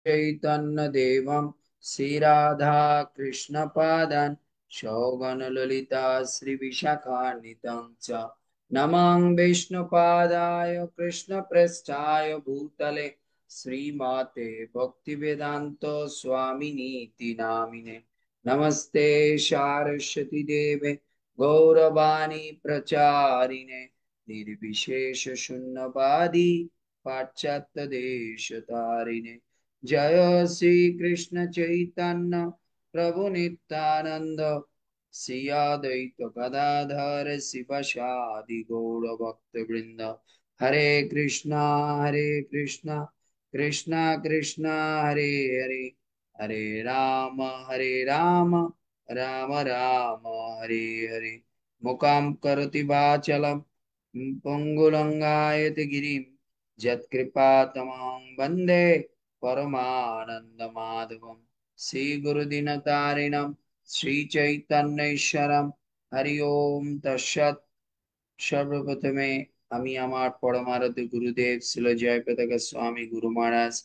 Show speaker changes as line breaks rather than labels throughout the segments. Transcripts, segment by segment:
चैतन्य देवम श्री राधा कृष्ण पादान सौगन ललिता श्री विशाखान्वितं च नमां विष्णुपादाय कृष्ण पृष्ठाय भूतले श्रीमाते भक्तिवेदांत स्वामिनीति नामिने नमस्ते सारस्वती देवे गौरवाणी प्रचारिणे निर्विशेष शून्यवादी पाश्चात्य देश तारिणे जय श्री कृष्ण चैतन्य प्रभु नित्यानंद श्री अद्वैत गदाधर शिवसादि गौर भक्त वृंद हरे कृष्णा कृष्णा कृष्णा हरे हरे हरे राम राम राम हरे हरे मुकाम करोति वाचलम पंगुलंगायत गिरिम यत्कृपातमं वन्दे परमानन्दमाधवं श्रीगुरुदिनतारिणं শ্রীচৈতন্যেশ্বরম হরি ওম তৎসৎ সর্বপ্রথমে আমি আমার পরমারাধ্য গুরুদেব শ্রীল জয়প্রতাকা স্বামী গুরু মহারাজ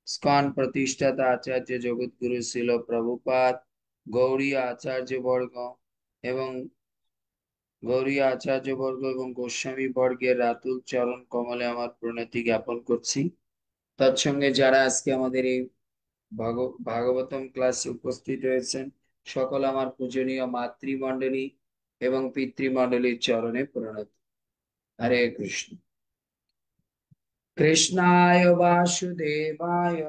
স্কন প্রতিষ্ঠাতা আচার্য জগৎগুরু শ্রীল প্রভুপাদ গৌড়ী আচার্য বর্গ এবং গৌড়ী আচার্য বর্গ এবং গোস্বামী বর্গের রাতুল চরণ কমলে আমার প্রণতি জ্ঞাপন করছি। তৎসঙ্গে যারা আজকে আমাদের এই ভাগবতম ক্লাসে উপস্থিত হয়েছেন সকল আমার পূজনীয় মাতৃমণ্ডলী এবং পিতৃমণ্ডলীর চরণে প্রণতি। হরে কৃষ্ণ। কৃষ্ণায় বাসুদেবায়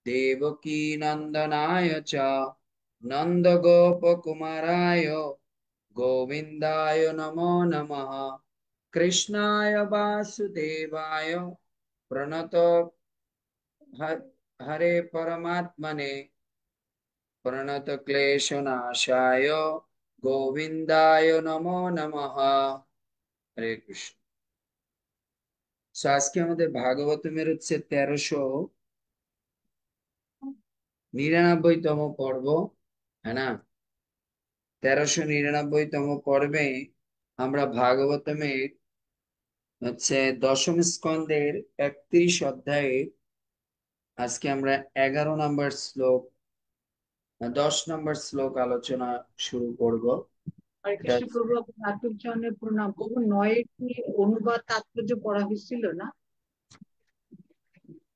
দেবকী নন্দনায় চ নন্দ গোপ কুমারায় গোবিন্দায় নমো নমঃ। কৃষ্ণায় বাসুদেবায় প্রণত হরে পরমাত্মনে প্রণত ক্লেশনাশায় গোবিন্দায় নমো নমঃ। হরে কৃষ্ণ। আজকে আমাদের ভাগবতমের হচ্ছে 1399তম পর্ব, হ্যাঁ না? 1399তম পর্বে আমরা ভাগবতমের হচ্ছে দশম স্কন্ধের 31 অধ্যায়ে আজকে আমরা 11 নম্বর শ্লোক 10 নম্বর শ্লোক আলোচনা শুরু করব।
হরে কৃষ্ণ প্রভু, আপনার চরণে প্রণাম। প্রভু, নয়ের কি অনুবাদ তাৎপর্য পড়া হয়েছিল না?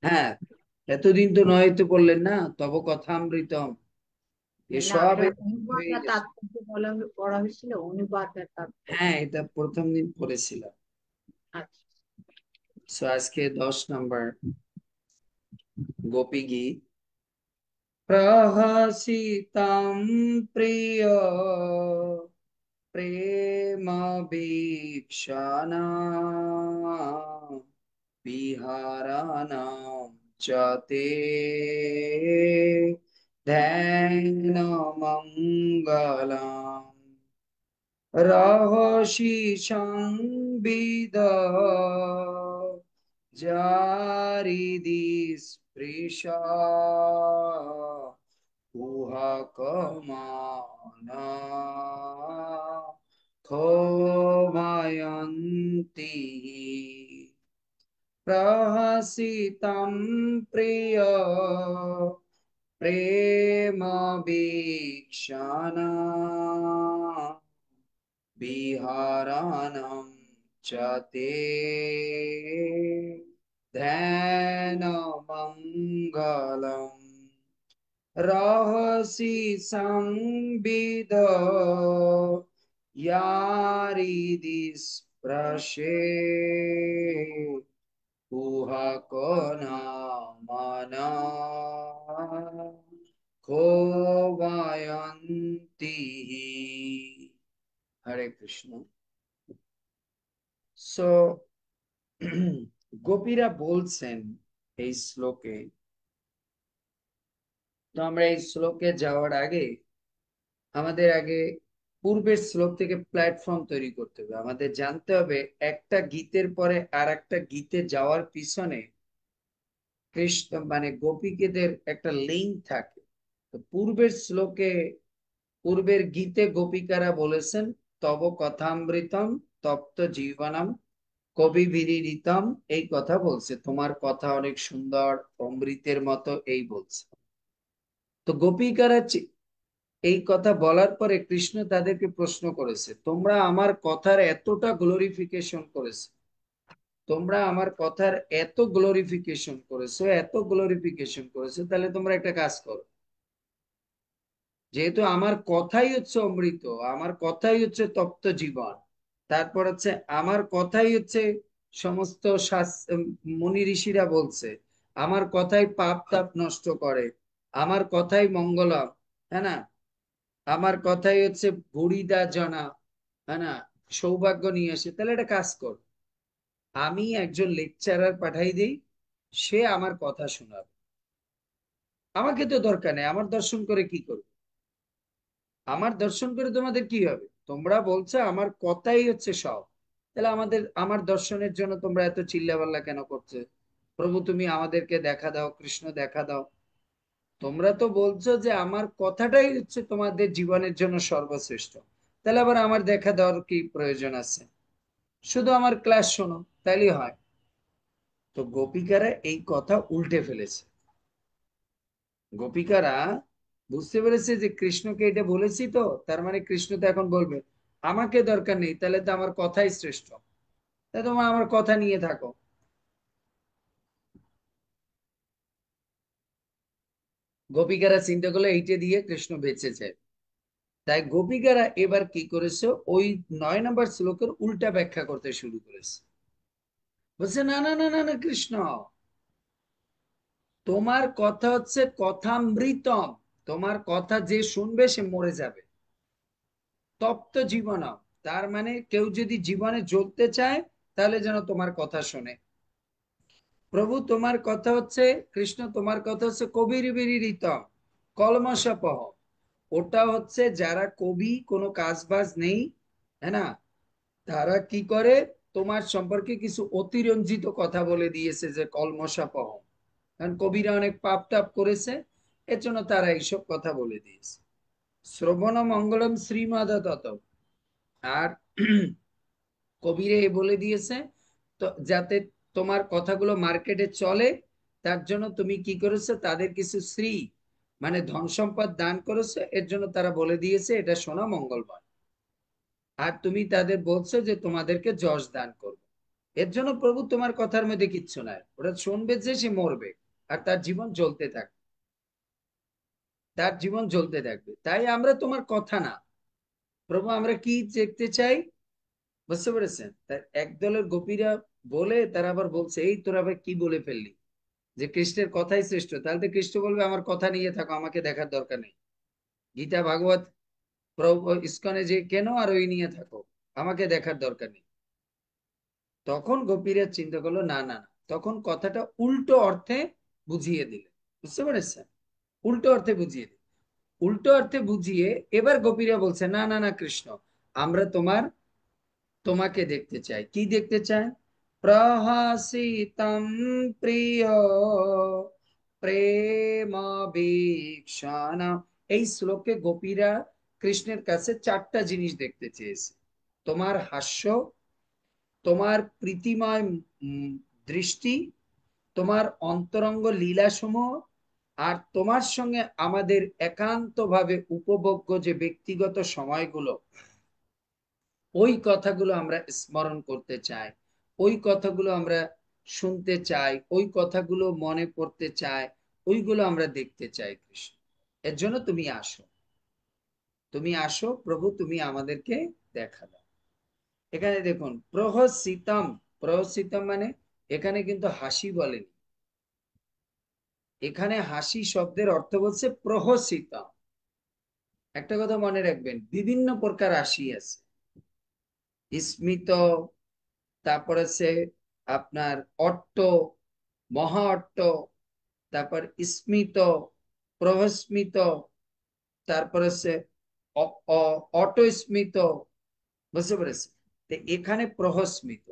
হ্যাঁ, এতদিন তো নয়তো বললেন না, তব কথামৃতম
না,
এসব
এটা অনুবাদ
হয়ে
আর
গেছে।
তাৎপর্য পড়া হয়েছিল, অনুবাদ আর তাৎপর্য।
হ্যাঁ, এটা প্রথম দিন পড়েছিলাম।
আচ্ছা।
সো আজকে 10 নম্বর গোপী গীত। প্রহসিতম প্রিয় প্রেম ভীক্ষণা বিহারাণাম চ তে ধ্যান মঙ্গলম রহসি সংবিদ জারিদি স্পৃশা কুহকমানা ক্ষোভয়ন্তি প্রহসিতম প্রিয় প্রেম ভীক্ষণা বিহারাণম চ তে ধ্যানমঙ্গলম রহসি সংবিদ ইয়ারিদি স্পৃশে কুহক নামনা ক্ষোভয়ন্তি। হরে কৃষ্ণ। সো গোপীরা বলছেন এই শ্লোকে, তো আমরা এই শ্লোকে যাওয়ার আগে আমাদের আগে পূর্বের শ্লোক থেকে প্ল্যাটফর্ম তৈরি করতে হবে। আমাদের জানতে হবে একটা গীতের পরে আর একটা গীতে যাওয়ার পিছনে কৃষ্ণ মানে গোপীদের একটা লিঙ্ক থাকে। তো পূর্বের শ্লোকে পূর্বের গীতে গোপিকারা বলেছেন তব কথামৃতম তপ্ত জীবনম কবি বিরিরিতম, এই কথা বলছে, তোমার কথা অনেক সুন্দর, অমৃতের মতো, এই বলছে। তো গোপিকারা এই কথা বলার পরে কৃষ্ণ তাদেরকে প্রশ্ন করেছে, তোমরা আমার কথার এতটা গ্লোরিফিকেশন করেছে, তোমরা আমার কথার এত গ্লোরিফিকেশন করেছো, এত গ্লোরিফিকেশন করেছো, তাহলে তোমরা একটা কাজ করো। যেহেতু আমার কথাই হচ্ছে অমৃত, আমার কথাই হচ্ছে তপ্ত জীবন, তারপর হচ্ছে আমার কথাই হচ্ছে সমস্ত মুনি ঋষিরা বলছে, আমার কথাই পাপ তাপ নষ্ট করে, আমার কথাই মঙ্গলম, হ্যাঁ না, আমার কথাই হচ্ছে বুড়িদা জনা, হ্যাঁ না, সৌভাগ্য নিয়ে আসে। তাহলে একটা কাজ কর, আমি একজন লেকচারার পাঠাই দিই, সে আমার কথা শোনাবে, আমাকে তো দরকার নেই, আমার দর্শন করে কি করবে, আমার দর্শন করে তোমাদের কি হবে, তোমরা বলছো আমার কথাই হচ্ছে সব, তাহলে আমার দর্শনের জন্য তোমরা এত চিল্লাপাল্লা কেন করছো? প্রভু তুমি আমাদেরকে দেখা দাও, কৃষ্ণ দেখা দাও। তোমরা তো বলছো যে আমার কথাটাই হচ্ছে তোমাদের জীবনের জন্য সর্বশ্রেষ্ঠ, তাহলে আবার আমার দেখা দেওয়ার কি প্রয়োজন আছে? শুধু আমার ক্লাস শোনো, তাইলেই হয়। তো গোপিকারা এই কথা উল্টে ফেলেছে। গোপিকারা বুঝতে পেরেছে যে কৃষ্ণকে এটা বলেছি, তো তার মানে কৃষ্ণ তো এখন বলবে আমাকে দরকার নেই, তাহলে তো আমার কথাই শ্রেষ্ঠ, তাই তোমার আমার কথা নিয়ে থাকো। গোপিকারা চিন্তা করলো এইটা দিয়ে কৃষ্ণ বেঁচেছে। তাই গোপিকারা এবার কি করেছে, ওই 9 নম্বর শ্লোকের উল্টা ব্যাখ্যা করতে শুরু করেছে। বলছে না না না না না কৃষ্ণ, তোমার কথা হচ্ছে কথামৃতম, তোমার কথা যে শুনবে সে মরে যাবে, তপ্ত জীবন, তার মানে কেউ যদি জীবনে জ্বলতে চায় তাহলে যেন তোমার কথা শোনে। প্রভু তোমার কথা হচ্ছে, কৃষ্ণ তোমার কথা হচ্ছে কবির বিরিতম কলমশাপহ, ওটা হচ্ছে যারা কবি, কোনো কাজ বাজ নেই, হ্যাঁ না, তারা কি করে, তোমার সম্পর্কে কিছু অতিরঞ্জিত কথা বলে দিয়েছে যে কলমশাপহ, কারণ কবিরা অনেক পাপ টাপ করেছে, এর জন্য তারা এইসব কথা বলে দিয়েছে। শ্রবণ মঙ্গলম শ্রীমাদতত, আর কবিরে বলে দিয়েছে, তো যাতে তোমার কথাগুলো মার্কেটে চলে, তার জন্য তুমি কি করেছো, তাদের কিছু শ্রী মানে ধন সম্পদ দান করেছো, এর জন্য তারা বলে দিয়েছে এটা শোনা মঙ্গলবার। আর তুমি তাদের বলছো যে তোমাদেরকে যশ দান করবে, এর জন্য প্রভু তোমার কথার মধ্যে কিচ্ছু নাই, ওরা শুনবে যে সে মরবে, আর তার জীবন জ্বলতে থাকবে, তার জীবন জ্বলতে থাকবে, তাই আমরা তোমার কথা না, প্রভু আমরা কি দেখতে চাই, বুঝতে পেরেছেন? তাই একদলের গোপীরা বলে তারা আবার বলছে, এই তোরা আবার কি বলে ফেললি যে কৃষ্ণের কথাই শ্রেষ্ঠ, তাহলে তো কৃষ্ণ বলবে আমার কথা নিয়ে থাকো, আমাকে দেখার দরকার নেই, গীতা ভাগবত প্রভু ইস্কনে যে কেন আর ওই নিয়ে থাকো, আমাকে দেখার দরকার নেই। তখন গোপীরা চিন্তা করলো না না না, তখন কথাটা উল্টো অর্থে বুঝিয়ে দিলে, বুঝতে পেরেছেন? উল্টো অর্থে বুঝিয়ে দিল, উল্টো অর্থে বুঝিয়ে এবার গোপীরা বলছে না না না কৃষ্ণ, আমরা তোমাকে দেখতে চাই। কি দেখতে চাই? প্রহসিতম প্রিয় প্রেম বীক্ষণ, এই শ্লোকে গোপীরা কৃষ্ণের কাছে 4টা জিনিস দেখতে চেয়েছে, তোমার হাস্য, তোমার প্রীতিময় দৃষ্টি, তোমার অন্তরঙ্গ লীলাসমূহ, আর তোমার সঙ্গে আমাদের একান্তভাবে উপভোগ্য যে ব্যক্তিগত সময়গুলো, ওই কথাগুলো আমরা স্মরণ করতে চাই, ওই কথাগুলো আমরা শুনতে চাই, ওই কথাগুলো মনে পড়তে চাই, ওইগুলো আমরা দেখতে চাই কৃষ্ণ। এর জন্য তুমি আসো, তুমি আসো প্রভু, তুমি আমাদেরকে দেখা দাও। এখানে দেখুন প্রহসিতম, প্রহসিতম মানে এখানে কিন্তু হাসি বলেনি, এখানে হাসি শব্দের অর্থ বলছে প্রহসিতম। একটা কথা মনে রাখবেন, বিভিন্ন প্রকার হাসি আছে, স্মিত, তারপর আছে আপনার অট্ট, মহা অট্ট, তারপর স্মিত, প্রহস্মিত, তারপর হচ্ছে অটোস্মিত, বুঝতে পেরেছি? তো এখানে প্রহস্মিত,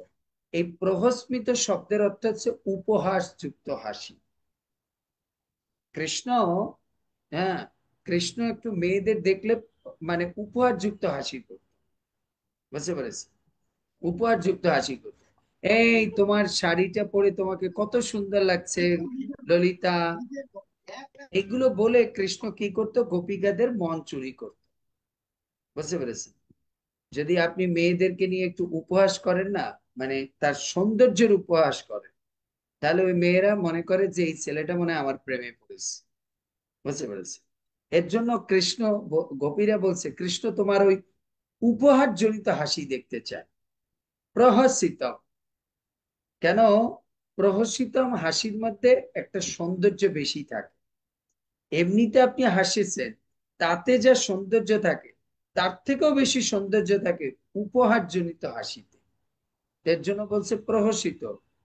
এই প্রহস্মিত শব্দের অর্থ হচ্ছে উপহাস যুক্ত হাসি। কৃষ্ণ, হ্যাঁ, কৃষ্ণ একটু মেয়েদের দেখলে মানে উপহার যুক্ত হাসি করত, বুঝতে পেরেছি? উপহার যুক্ত হাসি করত। এই তোমার শাড়িটা পরে তোমাকে কত সুন্দর লাগছে ললিতা, এগুলো বলে কৃষ্ণ কি করতো, গোপিকাদের মন চুরি করতো। বুঝতে পেরেছেন? যদি আপনি মেয়েদেরকে নিয়ে একটু উপহাস করেন না, মানে তার সৌন্দর্যের উপহাস করেন, তাহলে ওই মেয়েরা মনে করে যে এই ছেলেটা মনে হয় আমার প্রেমে পড়েছে। বুঝতে পেরেছে? এর জন্য কৃষ্ণ, গোপীরা বলছে কৃষ্ণ তোমার ওই উপহার জনিত হাসি দেখতে চায়, প্রহসিতম। কেন? প্রহসিতম হাসির মধ্যে একটা সৌন্দর্য বেশি থাকে। এমনিতে আপনি হাসিছেন, তাতে যা সৌন্দর্য থাকে, তার থেকেও বেশি সৌন্দর্য থাকে উপহার জনিত হাসিতে। এর জন্য বলছে প্রহসিত।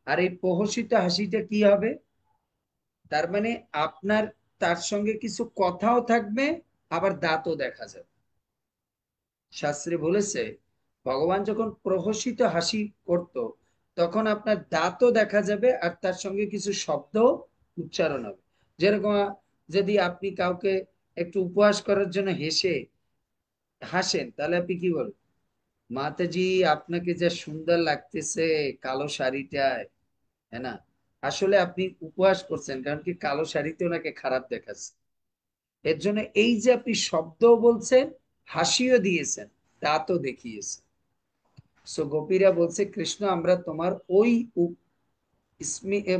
আর এই প্রহসিত হাসিটা কি হবে? তার মানে আপনার তার সঙ্গে কিছু কথাও থাকবে, আবার দাঁতও দেখা যাবে। শাস্ত্রে বলেছে ভগবান যখন প্রহসিত হাসি করত, তখন আপনার দাঁতও দেখা যাবে আর তার সঙ্গে কিছু শব্দ উচ্চারণ হবে। যেরকম যদি আপনি কাউকে একটু উপহাস করার জন্য হাসেন, তাহলে আপনি কি বলবেন? মাতাজি, আপনাকে যা সুন্দর লাগতেছে কালো শাড়িটায়, হ্যাঁ না? আসলে আপনি উপহাস করছেন, কারণ কি কালো শাড়িতে ওনাকে খারাপ দেখাচ্ছে। এর জন্য এই যে আপনি শব্দও বলছেন, হাসিও দিয়েছেন, দাঁতও দেখিয়েছেন। সো গোপীরা বলছে কৃষ্ণ আমরা তোমার ওই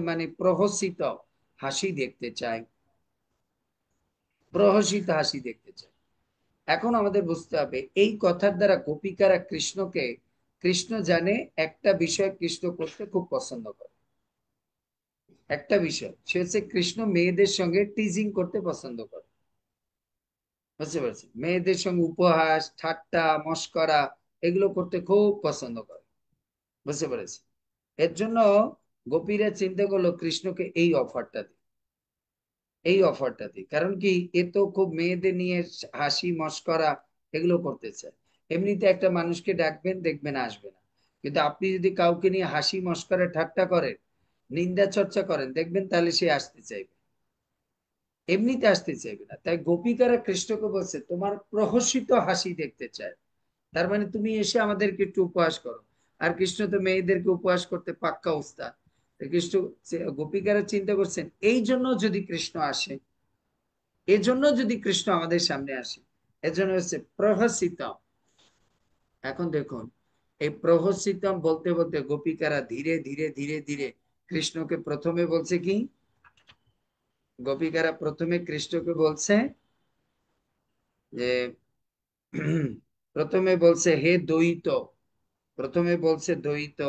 মানে প্রহসিত হাসি দেখতে চাই, প্রহসিত হাসি দেখতে চাই। এখন আমাদের বুঝতে হবে এই কথার দ্বারা গোপিকারা কৃষ্ণকে, কৃষ্ণ জানে একটা বিষয় কৃষ্ণ করতে খুব পছন্দ করে। একটা বিষয় সে হচ্ছে কৃষ্ণ মেয়েদের সঙ্গে টিজিং করতে পছন্দ করে। বুঝতে পারছি? মেয়েদের সঙ্গে উপহাস ঠাট্টা মস্করা এগুলো করতে খুব পছন্দ করে। বুঝতে পেরেছি? এর জন্য গোপীরা চিন্তা করলো কৃষ্ণকে এই অফারটা দিই, কারণ কি এ তো খুব মেয়েদের নিয়ে হাসি মস্করা এগুলো করতে চায়। এমনিতে একটা মানুষকে ডাকবেন দেখবেন আসবে না, কিন্তু আপনি যদি কাউকে নিয়ে হাসি মস্করা ঠাট্টা করেন, নিন্দা চর্চা করেন, দেখবেন তাহলে সে আসতে চাইবে, এমনিতে আসতে চাইবে না। তাই গোপিকারা কৃষ্ণকে বলছে তোমার প্রহসিত হাসি দেখতে চায়, তার মানে তুমি এসে আমাদেরকে একটু উপহাস করো। আর কৃষ্ণ তো মেয়েদেরকে উপহাস করতে পাক্কা উস্তাদ। কৃষ্ণ, গোপিকারা চিন্তা করছেন এই জন্য যদি কৃষ্ণ আসে, এজন্য যদি কৃষ্ণ আমাদের সামনে আসে, এজন্য হচ্ছে প্রহসিতম। এখন দেখুন, এই প্রহসিতম বলতে বলতে গোপিকারা ধীরে ধীরে ধীরে ধীরে কৃষ্ণকে প্রথমে বলছে কি, গোপিকারা প্রথমে কৃষ্ণকে বলছে যে প্রথমে বলছে হে দ্বৈত, প্রথমে বলছে দ্বৈত,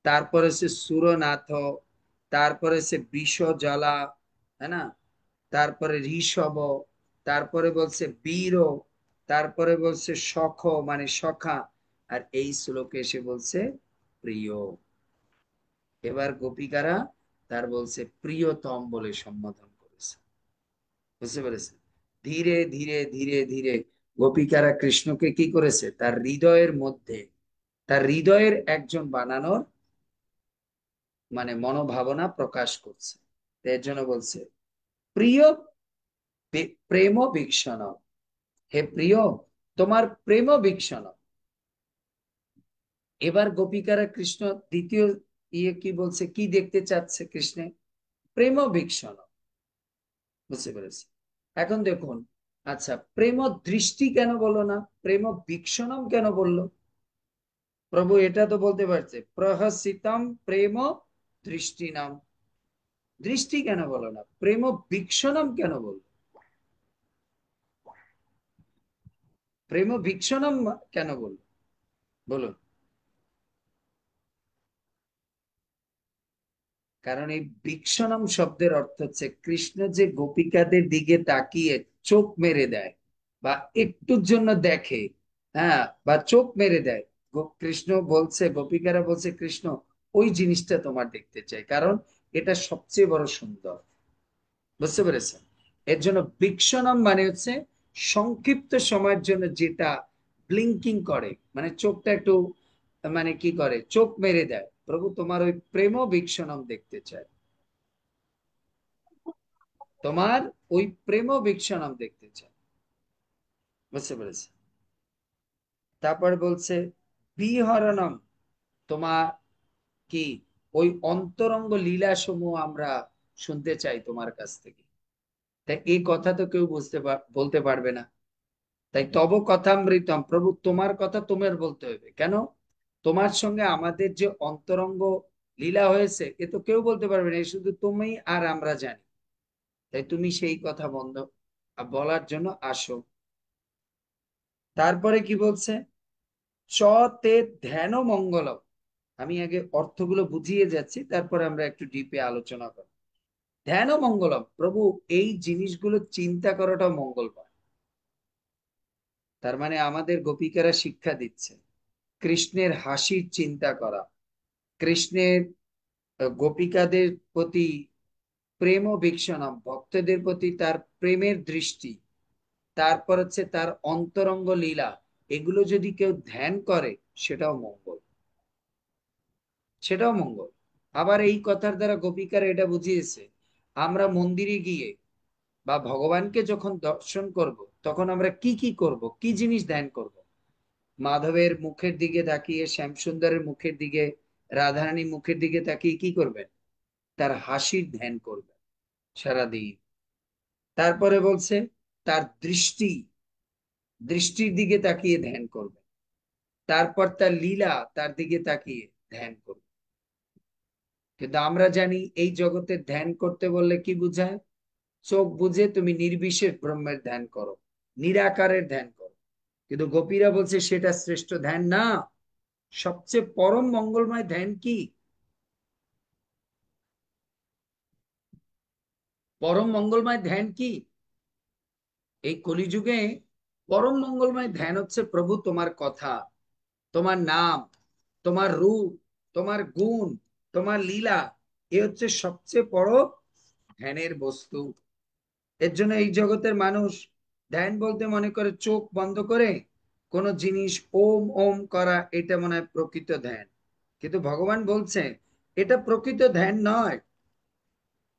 তারপরে সে সুরনাথ, তারপরে সে বিষজ্বালা, হ্যাঁ না, তারপরে ঋষভ, তারপরে বলছে বীর, তারপরে বলছে সখ মানে সখা, আর এই শ্লোকে এসে বলছে প্রিয়। এবার গোপিকারা তার বলছে প্রিয়তম বলে সম্বোধন করেছে। বুঝতে পেরেছে? ধীরে ধীরে ধীরে ধীরে গোপিকারা কৃষ্ণকে কি করেছে, তার হৃদয়ের মধ্যে, তার হৃদয়ের একজন বানানোর মানে মনোভাবনা প্রকাশ করছে। এর জন্য বলছে প্রিয় প্রেম ভীক্ষণ, হে প্রিয় তোমার প্রেম ভীক্ষণ। এবার গোপিকারা কৃষ্ণ দ্বিতীয় কি বলছে, কি দেখতে চাচ্ছে কৃষ্ণে, প্রেম ভীক্ষণ। বুঝতে পেরেছি? এখন দেখুন, আচ্ছা প্রেম দৃষ্টি কেন বলো না, প্রেম ভীক্ষণম কেন বললো? প্রভু এটা তো বলতে পারছে প্রহসিতম প্রেম দৃষ্টি নাম, দৃষ্টি কেন বলো না, প্রেম ভীক্ষণম কেন বললো, প্রেম ভীক্ষণম কেন বললো, বলুন? কারণ এই ভীক্ষণম শব্দের অর্থ হচ্ছে কৃষ্ণ যে গোপিকাদের দিকে তাকিয়ে চোখ মেরে দেয় বা একটুর জন্য দেখে, হ্যাঁ, বা চোখ মেরে দেয়, কৃষ্ণ বলছে, গোপিকারা বলছে কৃষ্ণ ওই জিনিসটা তোমার দেখতে চাই, কারণ এটা সবচেয়ে বড় সুন্দর। বুঝতে পেরেছেন? এর জন্য ভীক্ষণম মানে হচ্ছে সংক্ষিপ্ত সময়ের জন্য যেটা ব্লিঙ্কিং করে, মানে চোখটা একটু মানে কি করে, চোখ মেরে দেয়, প্রভু তোমার ওই প্রেম ভীক্ষণম দেখতে চায়, তোমার ওই প্রেম ভীক্ষণম দেখতে চায়। বুঝতে পেরেছে? তারপর বলছে বিহরণম, তোমার কি ওই অন্তরঙ্গ লীলা সমূহ আমরা শুনতে চাই তোমার কাছ থেকে। তাই এই কথা তো কেউ বলতে পারবে না। তাই তব কথামৃতম, প্রভু তোমার কথা তোমার বলতে হবে কেন? তোমার সঙ্গে আমাদের যে অন্তরঙ্গ লীলা হয়েছে এ তো কেউ বলতে পারবে না, এ শুধু তুমি আর আমরা জানি। তাই তুমি সেই কথা বন্ধ বলার জন্য আসো। তারপরে কি বলছে? চ তে ধ্যান মঙ্গলম। আমি আগে অর্থগুলো বুঝিয়ে যাচ্ছি, তারপরে আমরা একটু ডিপে আলোচনা করব। ধ্যান মঙ্গলম, প্রভু এই জিনিসগুলো চিন্তা করাটা মঙ্গলময়। তার মানে আমাদের গোপিকারা শিক্ষা দিচ্ছে কৃষ্ণের হাসির চিন্তা করা, কৃষ্ণের গোপিকাদের প্রতি প্রেম ও ভীক্ষণম, ভক্তদের প্রতি তার প্রেমের দৃষ্টি, তারপর হচ্ছে তার অন্তরঙ্গ লীলা, এগুলো যদি কেউ ধ্যান করে সেটাও মঙ্গল, সেটাও মঙ্গল। আবার এই কথার দ্বারা গোপিকারা এটা বুঝিয়েছে আমরা মন্দিরে গিয়ে বা ভগবানকে যখন দর্শন করব তখন আমরা কি কি করব, কি জিনিস ধ্যান করব। মাধবের মুখের দিকে তাকিয়ে, শ্যামসুন্দরের মুখের দিকে, রাধারানীর মুখের দিকে তাকিয়ে কি করবেন? তার হাসির ধ্যান করবেন সারাদিন। তারপরে বলছে তার দৃষ্টির দিকে তাকিয়ে ধ্যান করবেন। তারপর তার লীলা, তার দিকে তাকিয়ে ধ্যান করবেন। কিন্তু আমরা জানি এই জগতে ধ্যান করতে বললে কি বুঝায়? চোখ বুঝে তুমি নির্বিশেষ ব্রহ্মের ধ্যান করো, নিরাকারের ধ্যান করো। কিন্তু গোপীরা বলছে সেটা শ্রেষ্ঠ ধ্যান না। সবচেয়ে পরম মঙ্গলময় ধ্যান কি? পরম মঙ্গলময় ধ্যান কি? এই কলিযুগে পরম মঙ্গলময় ধ্যান হচ্ছে প্রভু তোমার কথা, তোমার নাম, তোমার রূপ, তোমার গুণ, তোমার লীলা। এ হচ্ছে সবচেয়ে বড় ধ্যানের বস্তু। এর জন্য এই জগতের মানুষ ধ্যান বলতে মনে করে চোখ বন্ধ করে কোন জিনিস ওম ওম করা, এটা মনে হয় প্রকৃত ধ্যান। কিন্তু ভগবান বলছে এটা প্রকৃত ধ্যান নয়।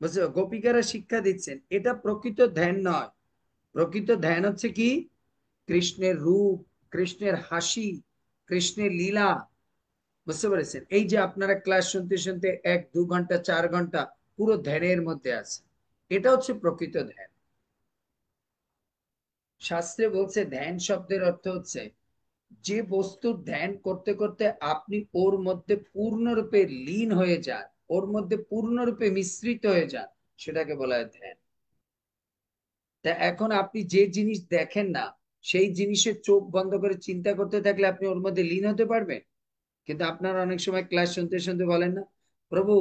বুঝছো, গোপিকারা শিক্ষা দিচ্ছেন এটা প্রকৃত ধ্যান নয়। প্রকৃত ধ্যান হচ্ছে কি? কৃষ্ণের রূপ, কৃষ্ণের হাসি, কৃষ্ণের লীলা। বুঝতে পেরেছেন? এই যে আপনারা ক্লাস শুনতে শুনতে 1-2 ঘন্টা 4 ঘন্টা পুরো ধ্যানের মধ্যে আছে, এটা হচ্ছে প্রকৃত ধ্যান। শাস্ত্রে বলছে ধ্যান শব্দের অর্থ হচ্ছে যে বস্তুর ধ্যান করতে করতে আপনি ওর মধ্যে পূর্ণরূপে লীন হয়ে যান, ওর মধ্যে পূর্ণরূপে মিশ্রিত হয়ে যান, সেটাকে বলা হয় ধ্যান। তা এখন আপনি যে জিনিস দেখেন না সেই জিনিসের চোখ বন্ধ করে চিন্তা করতে থাকলে আপনি ওর মধ্যে লীন হতে পারবেন? কিন্তু আপনারা অনেক সময় ক্লাস শুনতে শুনতে বলেন না, প্রভু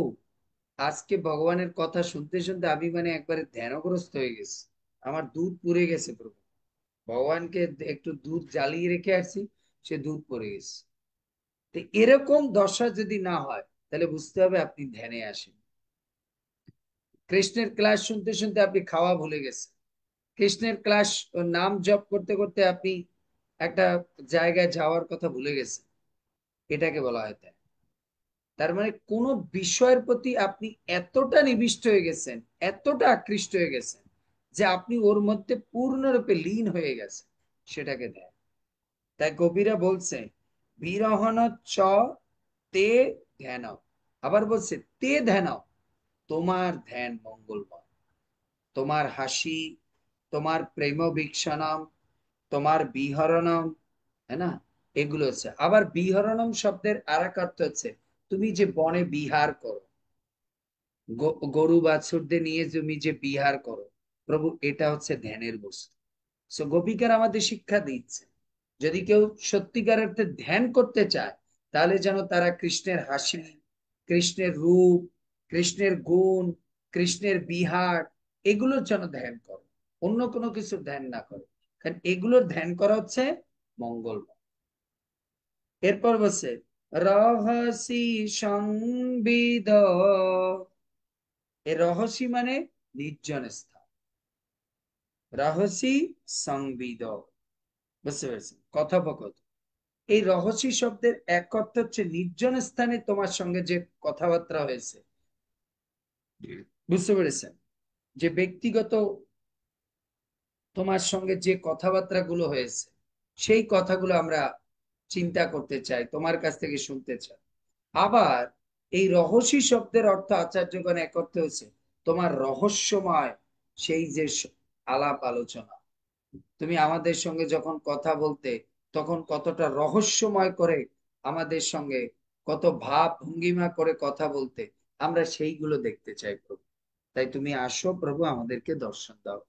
আজকে ভগবানের কথা শুনতে শুনতে আমি মানে একবারে ধ্যানগ্রস্ত হয়ে গেছি, আমার দুধ পুড়ে গেছে প্রভু, ভগবানকে একটু দুধ জ্বালিয়ে রেখে আসছি, সে দুধ পড়ে গেছে। তো এরকম দশা যদি না হয় তাহলে বুঝতে হবে আপনি ধ্যানে আসেন। কৃষ্ণের ক্লাস শুনতে শুনতে আপনি খাওয়া ভুলে গেছেন, কৃষ্ণের ক্লাস নাম জপ করতে করতে আপনি একটা জায়গায় যাওয়ার কথা ভুলে গেছেন, এটাকে বলা হয় ধ্যান। তার মানে কোন বিষয়ের প্রতি আপনি এতটা নিবিষ্ট হয়ে গেছেন, এতটা আকৃষ্ট হয়ে গেছেন যে আপনি ওর মধ্যে পূর্ণরূপে লীন হয়ে গেছেন, সেটাকে ধ্যান। তাই কবিরা বলছে বিরহণ চ তে ধ্যান। আবার বলছে তে ধ্যান, তোমার ধ্যান মঙ্গলময়। তোমার হাসি, তোমার প্রেম ভিক্ষণম, তোমার বিহরণম, হ্যাঁ না, এগুলো হচ্ছে। আবার বিহরণম শব্দের আর এক অর্থ হচ্ছে তুমি যে বনে বিহার করো, গরু বাছুরদের নিয়ে তুমি যে বিহার করো, প্রভু এটা হচ্ছে ধ্যানের বস্তু। সো গোপিকার আমাদের শিক্ষা দিচ্ছে যদি কেউ সত্যিকার অর্থে ধ্যান করতে চায় তাহলে যেন তারা কৃষ্ণের হাসি, কৃষ্ণের রূপ, কৃষ্ণের গুণ, কৃষ্ণের বিহার, এগুলোর যেন ধ্যান করে, অন্য কোনো কিছু ধ্যান না করে। কারণ এগুলোর ধ্যান করা হচ্ছে মঙ্গল। এরপর বলছে রহসি সংবিদ। এ রহসি মানে নির্জন স্থান, রহসি সংবিদ, বুঝতে পেরেছেন? কথোপকথন। এই রহস্যি শব্দের এক অর্থ হচ্ছে নির্জন স্থানে তোমার সঙ্গে যে কথাবার্তা হয়েছে, বুঝতে পেরেছেন? যে ব্যক্তিগত তোমার সঙ্গে যে কথাবার্তা গুলো হয়েছে সেই কথাগুলো আমরা চিন্তা করতে চাই, তোমার কাছ থেকে শুনতে চাই। আবার এই রহস্যী শব্দের অর্থ আচার্যগণ এক অর্থ হচ্ছে তোমার রহস্যময় সেই যে আলাপ আলোচনা। তুমি আমাদের সঙ্গে যখন কথা বলতে তখন কতটা রহস্যময় করে আমাদের সঙ্গে, কত ভাব ভঙ্গিমা করে কথা বলতে, আমরা সেইগুলো দেখতে চাই প্রভু। তাই তুমি আসো প্রভু, আমাদেরকে দর্শন দাও।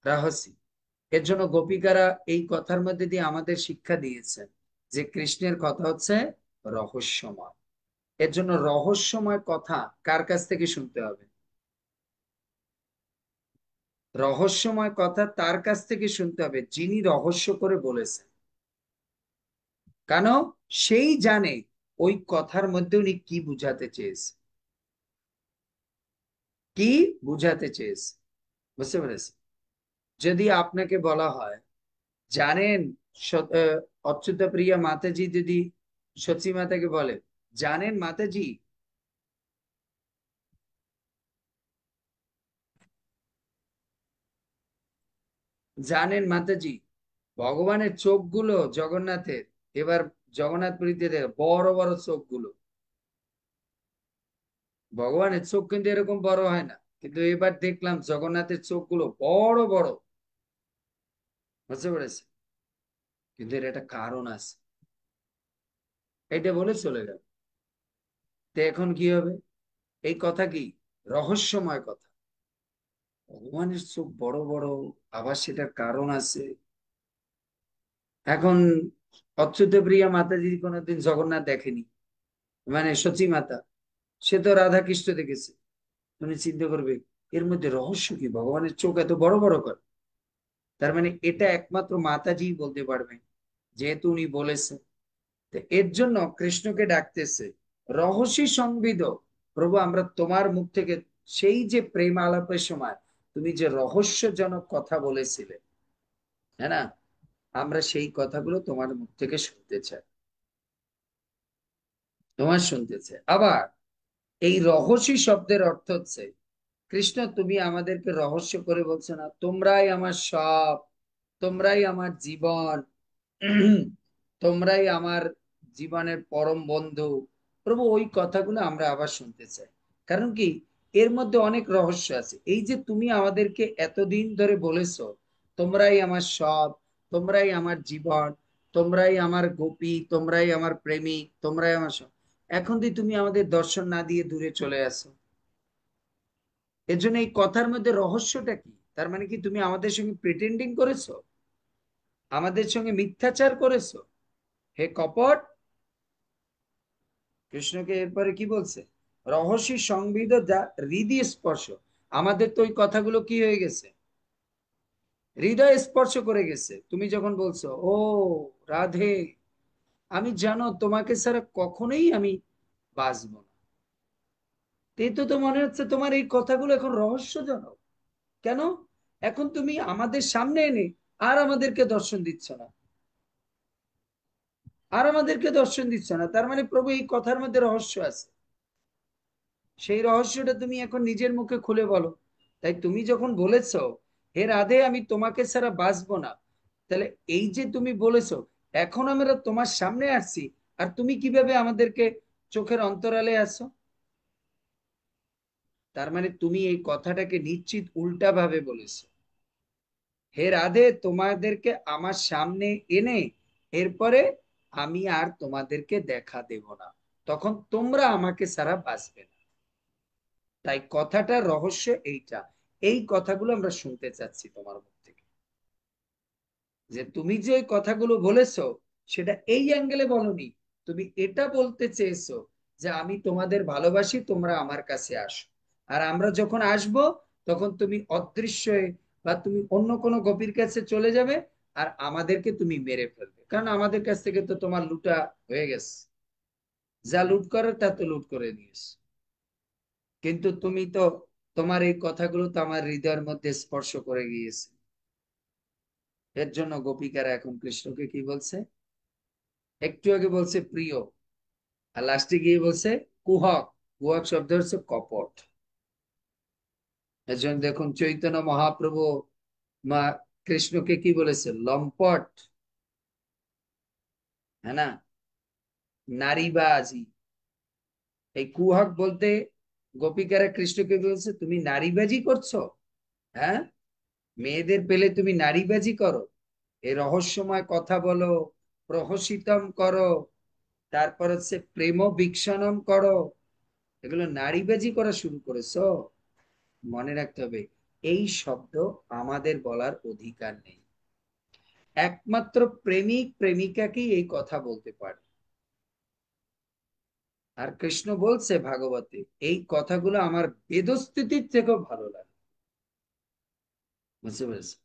রহস্য, এর জন্য গোপিকারা এই কথার মধ্যে দিয়ে আমাদের শিক্ষা দিয়েছেন যে কৃষ্ণের কথা হচ্ছে রহস্যময়। এর জন্য রহস্যময় কথা কার কাছ থেকে শুনতে হবে? রহস্যময় কথা তার কাছ থেকে শুনতে হবে যিনি রহস্য করে বলেছেন। কেন? সেই জানে ওই কথার মধ্যে উনি কি বুঝাতে চেয়েছে, কি বুঝাতে চেয়েছে। বুঝতে পেরেছি? যদি আপনাকে বলা হয়, জানেন, অচ্যুত প্রিয়া মাতাজি যদি সচী মাতাকে বলে, জানেন মাতাজি, জানেন মাতাজি, ভগবানের চোখগুলো জগন্নাথের, এবার জগন্নাথ পুরীতে বড় বড় চোখগুলো, ভগবানের চোখ কিন্তু এরকম বড় হয় না, কিন্তু এবার দেখলাম জগন্নাথের চোখগুলো বড় বড়। বুঝতে পেরেছে? কিন্তু এর একটা কারণ আছে। এটা বলে চলে গেল। তো এখন কি হবে? এই কথা কি রহস্যময় কথা। ভগবানের চোখ বড় বড়, আবার সেটার কারণ আছে। এখন অচ্যুত প্রিয়া মাতাজি কোনোদিন জগন্নাথ দেখেনি, মানে সচী মাতা, সে তো রাধা কৃষ্ণ দেখেছে। তুমি চিন্তা করবে এর মধ্যে রহস্য কি, ভগবানের চোখ এত বড় বড় করে। তার মানে এটা একমাত্র মাতাজি বলতে পারবে, যেহেতু উনি বলেছেন। তো এর জন্য কৃষ্ণকে ডাকতেছে রহস্য সংবিদ। প্রভু, আমরা তোমার মুখ থেকে সেই যে প্রেম আলাপের সময় তুমি যে রহস্যজনক কথা বলেছিলে, হ্যাঁ না, আমরা সেই কথাগুলো তোমার মুখ থেকে শুনতে চাই, তোমার শুনতে চাই। আবার এই রহস্য শব্দের অর্থ হচ্ছে কৃষ্ণ তুমি আমাদেরকে রহস্য করে বলছো না, তোমরাই আমার সব, তোমরাই আমার জীবন, তোমরাই আমার জীবনের পরম বন্ধু। প্রভু, ওই কথাগুলো আমরা আবার শুনতে চাই। কারণ কি, এর মধ্যে অনেক রহস্য আছে। এই যে তুমি আমাদেরকে এতদিন ধরে বলেছো তোমরাই আমার সব, তোমরাই আমার জীবন, তোমরাই আমার গোপী, তোমরাই আমার প্রেমিক, তোমরাই আমার সব, এখন দিয়ে তুমি আমাদের দর্শন না দিয়ে দূরে চলে আসো। এর জন্য এই কথার মধ্যে রহস্যটা কি? তার মানে কি তুমি আমাদের সঙ্গে প্রিটেন্ডিং করেছো, আমাদের সঙ্গে মিথ্যাচার করেছো? হে কপট! কৃষ্ণকে এরপরে কি বলছে? রহস্য সংবিদ যা হৃদয় স্পর্শ। আমাদের তো ওই কথাগুলো কি হয়ে গেছে, হৃদয় স্পর্শ করে গেছে। তুমি যখন বলছো ও রাধে, আমি জানো তোমাকে ছাড়া কখনোই আমি বাঁচবো না, এই তো তো মনে হচ্ছে তোমার এই কথাগুলো এখন রহস্যজনক। কেন? এখন তুমি আমাদের সামনে এনে আর আমাদেরকে দর্শন দিচ্ছ না, আর আমাদেরকে দর্শন দিচ্ছ না। তার মানে প্রভু এই কথার মধ্যে রহস্য আছে, সেই রহস্যটা তুমি এখন নিজের মুখে খুলে বলো। তাই তুমি যখন বলেছো হে রাধে আমি তোমাকে ছাড়া বাঁচবো না, তাহলে এই যে তুমি বলেছো, এখন আমরা তোমার সামনে আসছি, আর তুমি কিভাবে আমাদেরকে চোখের অন্তরালে আসো? তার মানে তুমি এই কথাটাকে নিশ্চিত উল্টা ভাবে বলেছো। হে রাধে তোমাদেরকে আমার সামনে এনে এরপরে আমি আর তোমাদেরকে দেখা দেব না, তখন তোমরা আমাকে ছাড়া বাঁচবে না। তাই কথাটার রহস্য এইটা। এই কথাগুলো আমরা শুনতে চাচ্ছি তোমার মুখ থেকে, যে তুমি যে ওই কথাগুলো বলেছো সেটা এই অ্যাঙ্গেলে বলনি, তুমি এটা বলতে চেয়েছো যে আমি তোমাদের ভালোবাসি, তোমরা আমার কাছে আসো। আর আমরা যখন আসব তখন তুমি অদৃশ্য হয়ে বা তুমি অন্য কোনো গোপীর কাছে চলে যাবে, আর আমাদেরকে তুমি মেরে ফেলবে, কারণ আমাদের কাছ থেকে তো তোমার লুটা হয়ে গেছে, যা লুট করার তা তো লুট করে নিয়েছে। কিন্তু তুমি তো, তোমার এই কথাগুলো তো আমার হৃদয়ের মধ্যে স্পর্শ করে গিয়েছে। এর জন্য গোপিকারা এখন কৃষ্ণকে কি বলছে? একটু আগে বলছে প্রিয়, আর লাস্টে গিয়ে বলছে কুহক। কুহক শব্দ হচ্ছে কপট। এর জন্য দেখুন চৈতন্য মহাপ্রভু মা কৃষ্ণকে কি বলেছে? লম্পট, হ্যাঁ না, নারীবাজি। এই কুহক বলতে গোপিকারা কৃষ্ণকে বলছে তুমি নারীবাজি করছো। হ্যাঁ, মেয়েদের পেলে তুমি নারীবাজি করো, এই রহস্যময় কথা বলো, প্রহসিতম করো, তারপর হচ্ছে প্রেম বিক্ষণম করো, এগুলো নারীবাজি করা শুরু করেছো। মনে রাখতে হবে, এই শব্দ আমাদের বলার অধিকার নেই। একমাত্র প্রেমিক প্রেমিকাকেই এই কথা বলতে পারে। আর কৃষ্ণ বলছে ভাগবতে, এই কথাগুলো আমার বেদস্তুতির থেকেও ভালো লাগে। বুঝতে পেরেছে?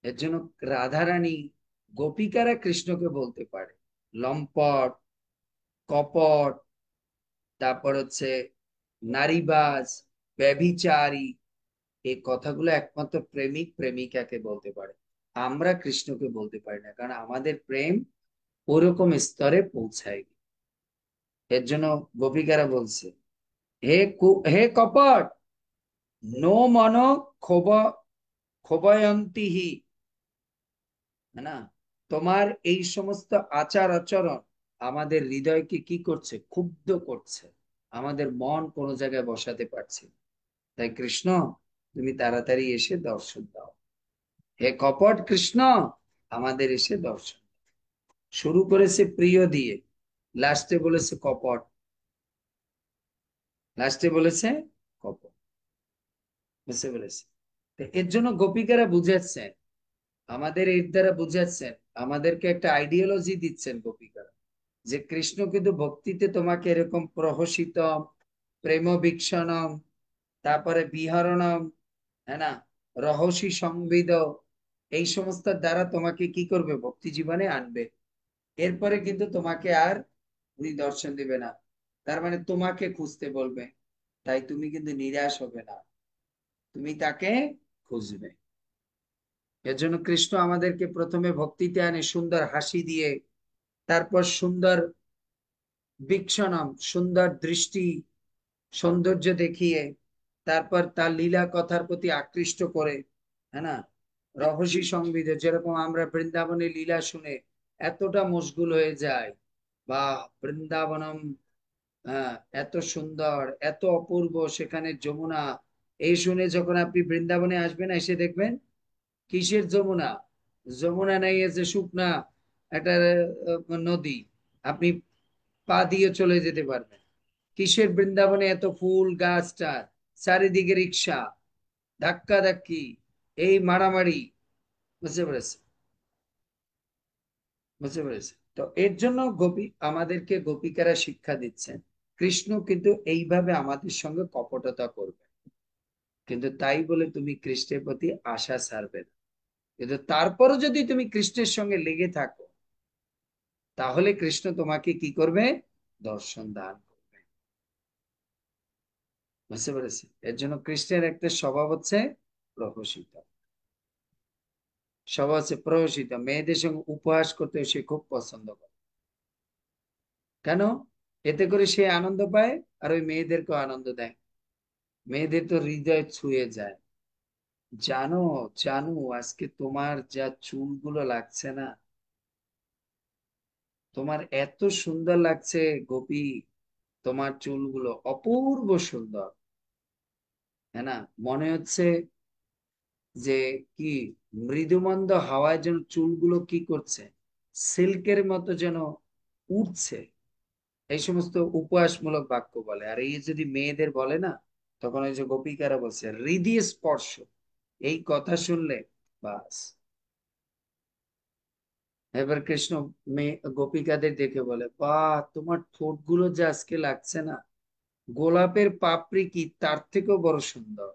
এর জন্য রাধারানী, গোপিকারা কৃষ্ণকে বলতে পারে লম্পট, কপট, তারপর হচ্ছে নারীবাজ, ব্যভিচারী, এই কথাগুলো একমাত্র প্রেমিক প্রেমিকাকে বলতে পারে। আমরা কৃষ্ণকে বলতে পারি না, কারণ আমাদের প্রেম ওরকম স্তরে পৌঁছায়নি। এর জন্য গোপিকারা বলছে, হে কপট, নো মন ক্ষোভ ক্ষোভয়ন্তিহি, না, তোমার এই সমস্ত আচার আচরণ আমাদের হৃদয়কে কি করছে, ক্ষুব্ধ করছে, আমাদের মন কোনো জায়গায় বসাতে পারছে না। তাই কৃষ্ণ, তুমি তাড়াতাড়ি এসে দর্শন দাও। হে কপট কৃষ্ণ, আমাদের এসে দর্শন। শুরু করেছে প্রিয় দিয়ে, লাস্টে বলেছে কপট, লাস্টে বলেছে কপট। বুঝতে পেরেছে? তো এর জন্য গোপিকারা বুঝাচ্ছেন, আমাদের এর দ্বারা বুঝাচ্ছেন, আমাদেরকে একটা আইডিওলজি দিচ্ছেন গোপিকারা, যে কৃষ্ণ কিন্তু ভক্তিতে তোমাকে এরকম প্রহসিতম, প্রেম বিক্ষণম, তারপরে বিহরণম, হ্যাঁ না, রহস্যি সংবিদ, এই সমস্ত দ্বারা তোমাকে কি করবে, ভক্তি জীবনে আনবে। এরপরে কিন্তু তোমাকে আর উনি দর্শন দিবে না, তার মানে তোমাকে খুঁজতে বলবে। তাই তুমি কিন্তু নিরাশ হবে না, তুমি তাকে খুঁজবে। এর জন্য কৃষ্ণ আমাদেরকে প্রথমে ভক্তিতে আনে সুন্দর হাসি দিয়ে, তারপর সুন্দর বীক্ষণম, সুন্দর দৃষ্টি, সৌন্দর্য দেখিয়ে, তারপর তার লীলা কথার প্রতি আকৃষ্ট করে, হ্যাঁ না, রহস্য সংবিধ, যেরকম আমরা বৃন্দাবনের লীলা শুনে এতটা মশগুল হয়ে যায়, বা বৃন্দাবনম, হ্যাঁ, এত সুন্দর, এত অপূর্ব সেখানে যমুনা, এই শুনে যখন আপনি বৃন্দাবনে আসবেন, এসে দেখবেন কিসের যমুনা, যমুনা নাই, এসে শুকনা একটা নদী, আপনি পা দিয়ে চলে যেতে পারবেন। কিসের বৃন্দাবনে এত ফুল গাছ টাছ, চারিদিকে রিক্সা, ধাক্কা ধাক্কি, এই মারামারি। বুঝতে পেরেছে? বুঝতে পেরেছে? তো এর জন্য আমাদেরকে গোপিকারা শিক্ষা দিচ্ছেন, কৃষ্ণ কিন্তু এইভাবে আমাদের সঙ্গে কপটতা করবে, কিন্তু তাই বলে তুমি কৃষ্ণের প্রতি আশা ছাড়বে না। কিন্তু তারপরও যদি তুমি কৃষ্ণের সঙ্গে লেগে থাকো, তাহলে কৃষ্ণ তোমাকে কি করবে, দর্শন দান করবে। বুঝতে পেরেছি? এর জন্য কৃষ্ণের একটা স্বভাব হচ্ছে প্রহসিত, স্বভাব হচ্ছে প্রহসিত, মেয়েদের সঙ্গে উপহাস করতে সে খুব পছন্দ করে। কেন? এতে করে সে আনন্দ পায়, আর ওই মেয়েদেরকেও আনন্দ দেয়, মেয়েদের তো হৃদয় ছুঁয়ে যায়। জানো, জানো আজকে তোমার যা চুলগুলো লাগছে না, তোমার এত সুন্দর লাগছে গোপী, তোমার চুলগুলো অপূর্ব সুন্দর, হ্যাঁ না, মনে হচ্ছে যে কি, মৃদুমন্দ হাওয়ায় যেন চুলগুলো কি করছে, সিল্কের মতো যেন উঠছে। এই সমস্ত উপহাসমূলক বাক্য বলে, আর এই যদি মেয়েদের বলে না, তখন ওই যে গোপিকারা বলছে হৃদয় স্পর্শ, এই কথা শুনলে বাস। এবার কৃষ্ণ মেয়ে গোপিকাদের দেখে বলে, বাহ, তোমার ঠোঁটগুলো যে আজকে লাগছে না, গোলাপের পাপড়ি কি তার থেকেও বড় সুন্দর,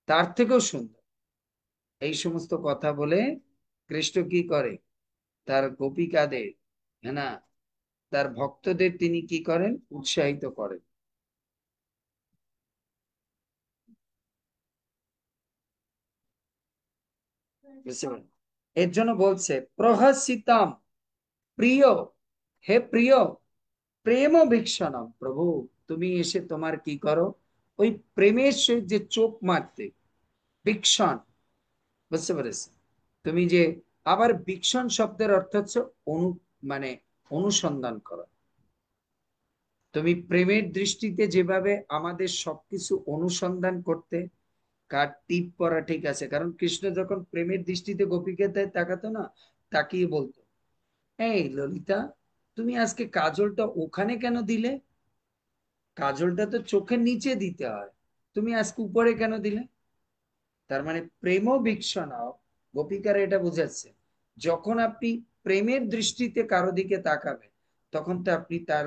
তার থেকেও সুন্দর। এই সমস্ত কথা বলে কৃষ্ণ কি করে, তার গোপিকাদের, হ্যাঁ না, তার ভক্তদের তিনি কি করেন, উৎসাহিত করেন। বুঝতে পারেন? এর জন্য বলছে প্রহসিতম, প্রিয়, হে প্রিয়, প্রেম ভীক্ষণম, প্রভু তুমি এসে তোমার কি করো, ওই প্রেমের সহিত যে চোখ মারতে, ভীক্ষণ, বুঝতে পেরেছে? তুমি যে, আবার ভীক্ষণ শব্দের অর্থ হচ্ছে অনু, মানে অনুসন্ধান করা। তুমি প্রেমের দৃষ্টিতে যেভাবে আমাদের সবকিছু অনুসন্ধান করতে, কার টিপ পরা ঠিক আছে, কারণ কৃষ্ণ যখন প্রেমের দৃষ্টিতে গোপীকে তাকাতো না, তাকিয়ে বলতো, এই ললিতা, তুমি আজকে কাজলটা ওখানে কেন দিলে? কাজলটা তো চোখের নিচে দিতে হয়, তুমি আজকে উপরে কেন দিলে? তার মানে প্রেম ভীক্ষণাও, গোপিকারা এটা বুঝাচ্ছে, যখন আপনি প্রেমের দৃষ্টিতে কারো দিকে তাকাবেন, তখন তো আপনি তার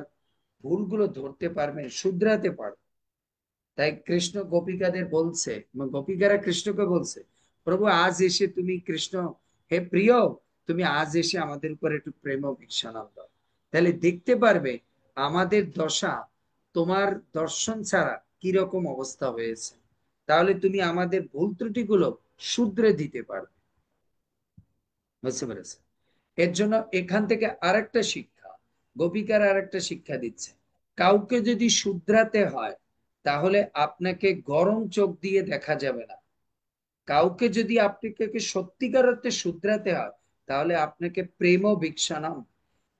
ভুলগুলো ধরতে পারবেন, শুধরাতে পারবেন। তাই কৃষ্ণ গোপিকাদের বলছে, গোপিকারা কৃষ্ণকে বলছে, প্রভু আজ এসে তুমি, কৃষ্ণ, হে প্রিয়, তুমি আজ এসে আমাদের উপর একটু প্রেম ভিক্ষানম দাও, তাহলে দেখতে পারবে আমাদের দশা তোমার দর্শন ছাড়া কিরকম অবস্থা হয়েছে, তাহলে তুমি আমাদের ভুল ত্রুটিগুলো শুধরে দিতে পারবে। বুঝতে পেরেছে? এর জন্য এখান থেকে আরেকটা শিক্ষা, গোপিকার আরেকটা শিক্ষা দিচ্ছে, কাউকে যদি শুধরাতে হয়, তাহলে আপনাকে গরম চোখ দিয়ে দেখা যাবে না। কাউকে যদি আপনাকে সত্যিকার অর্থে শুধরাতে হয়, তাহলে আপনাকে প্রেম ভিক্ষানম,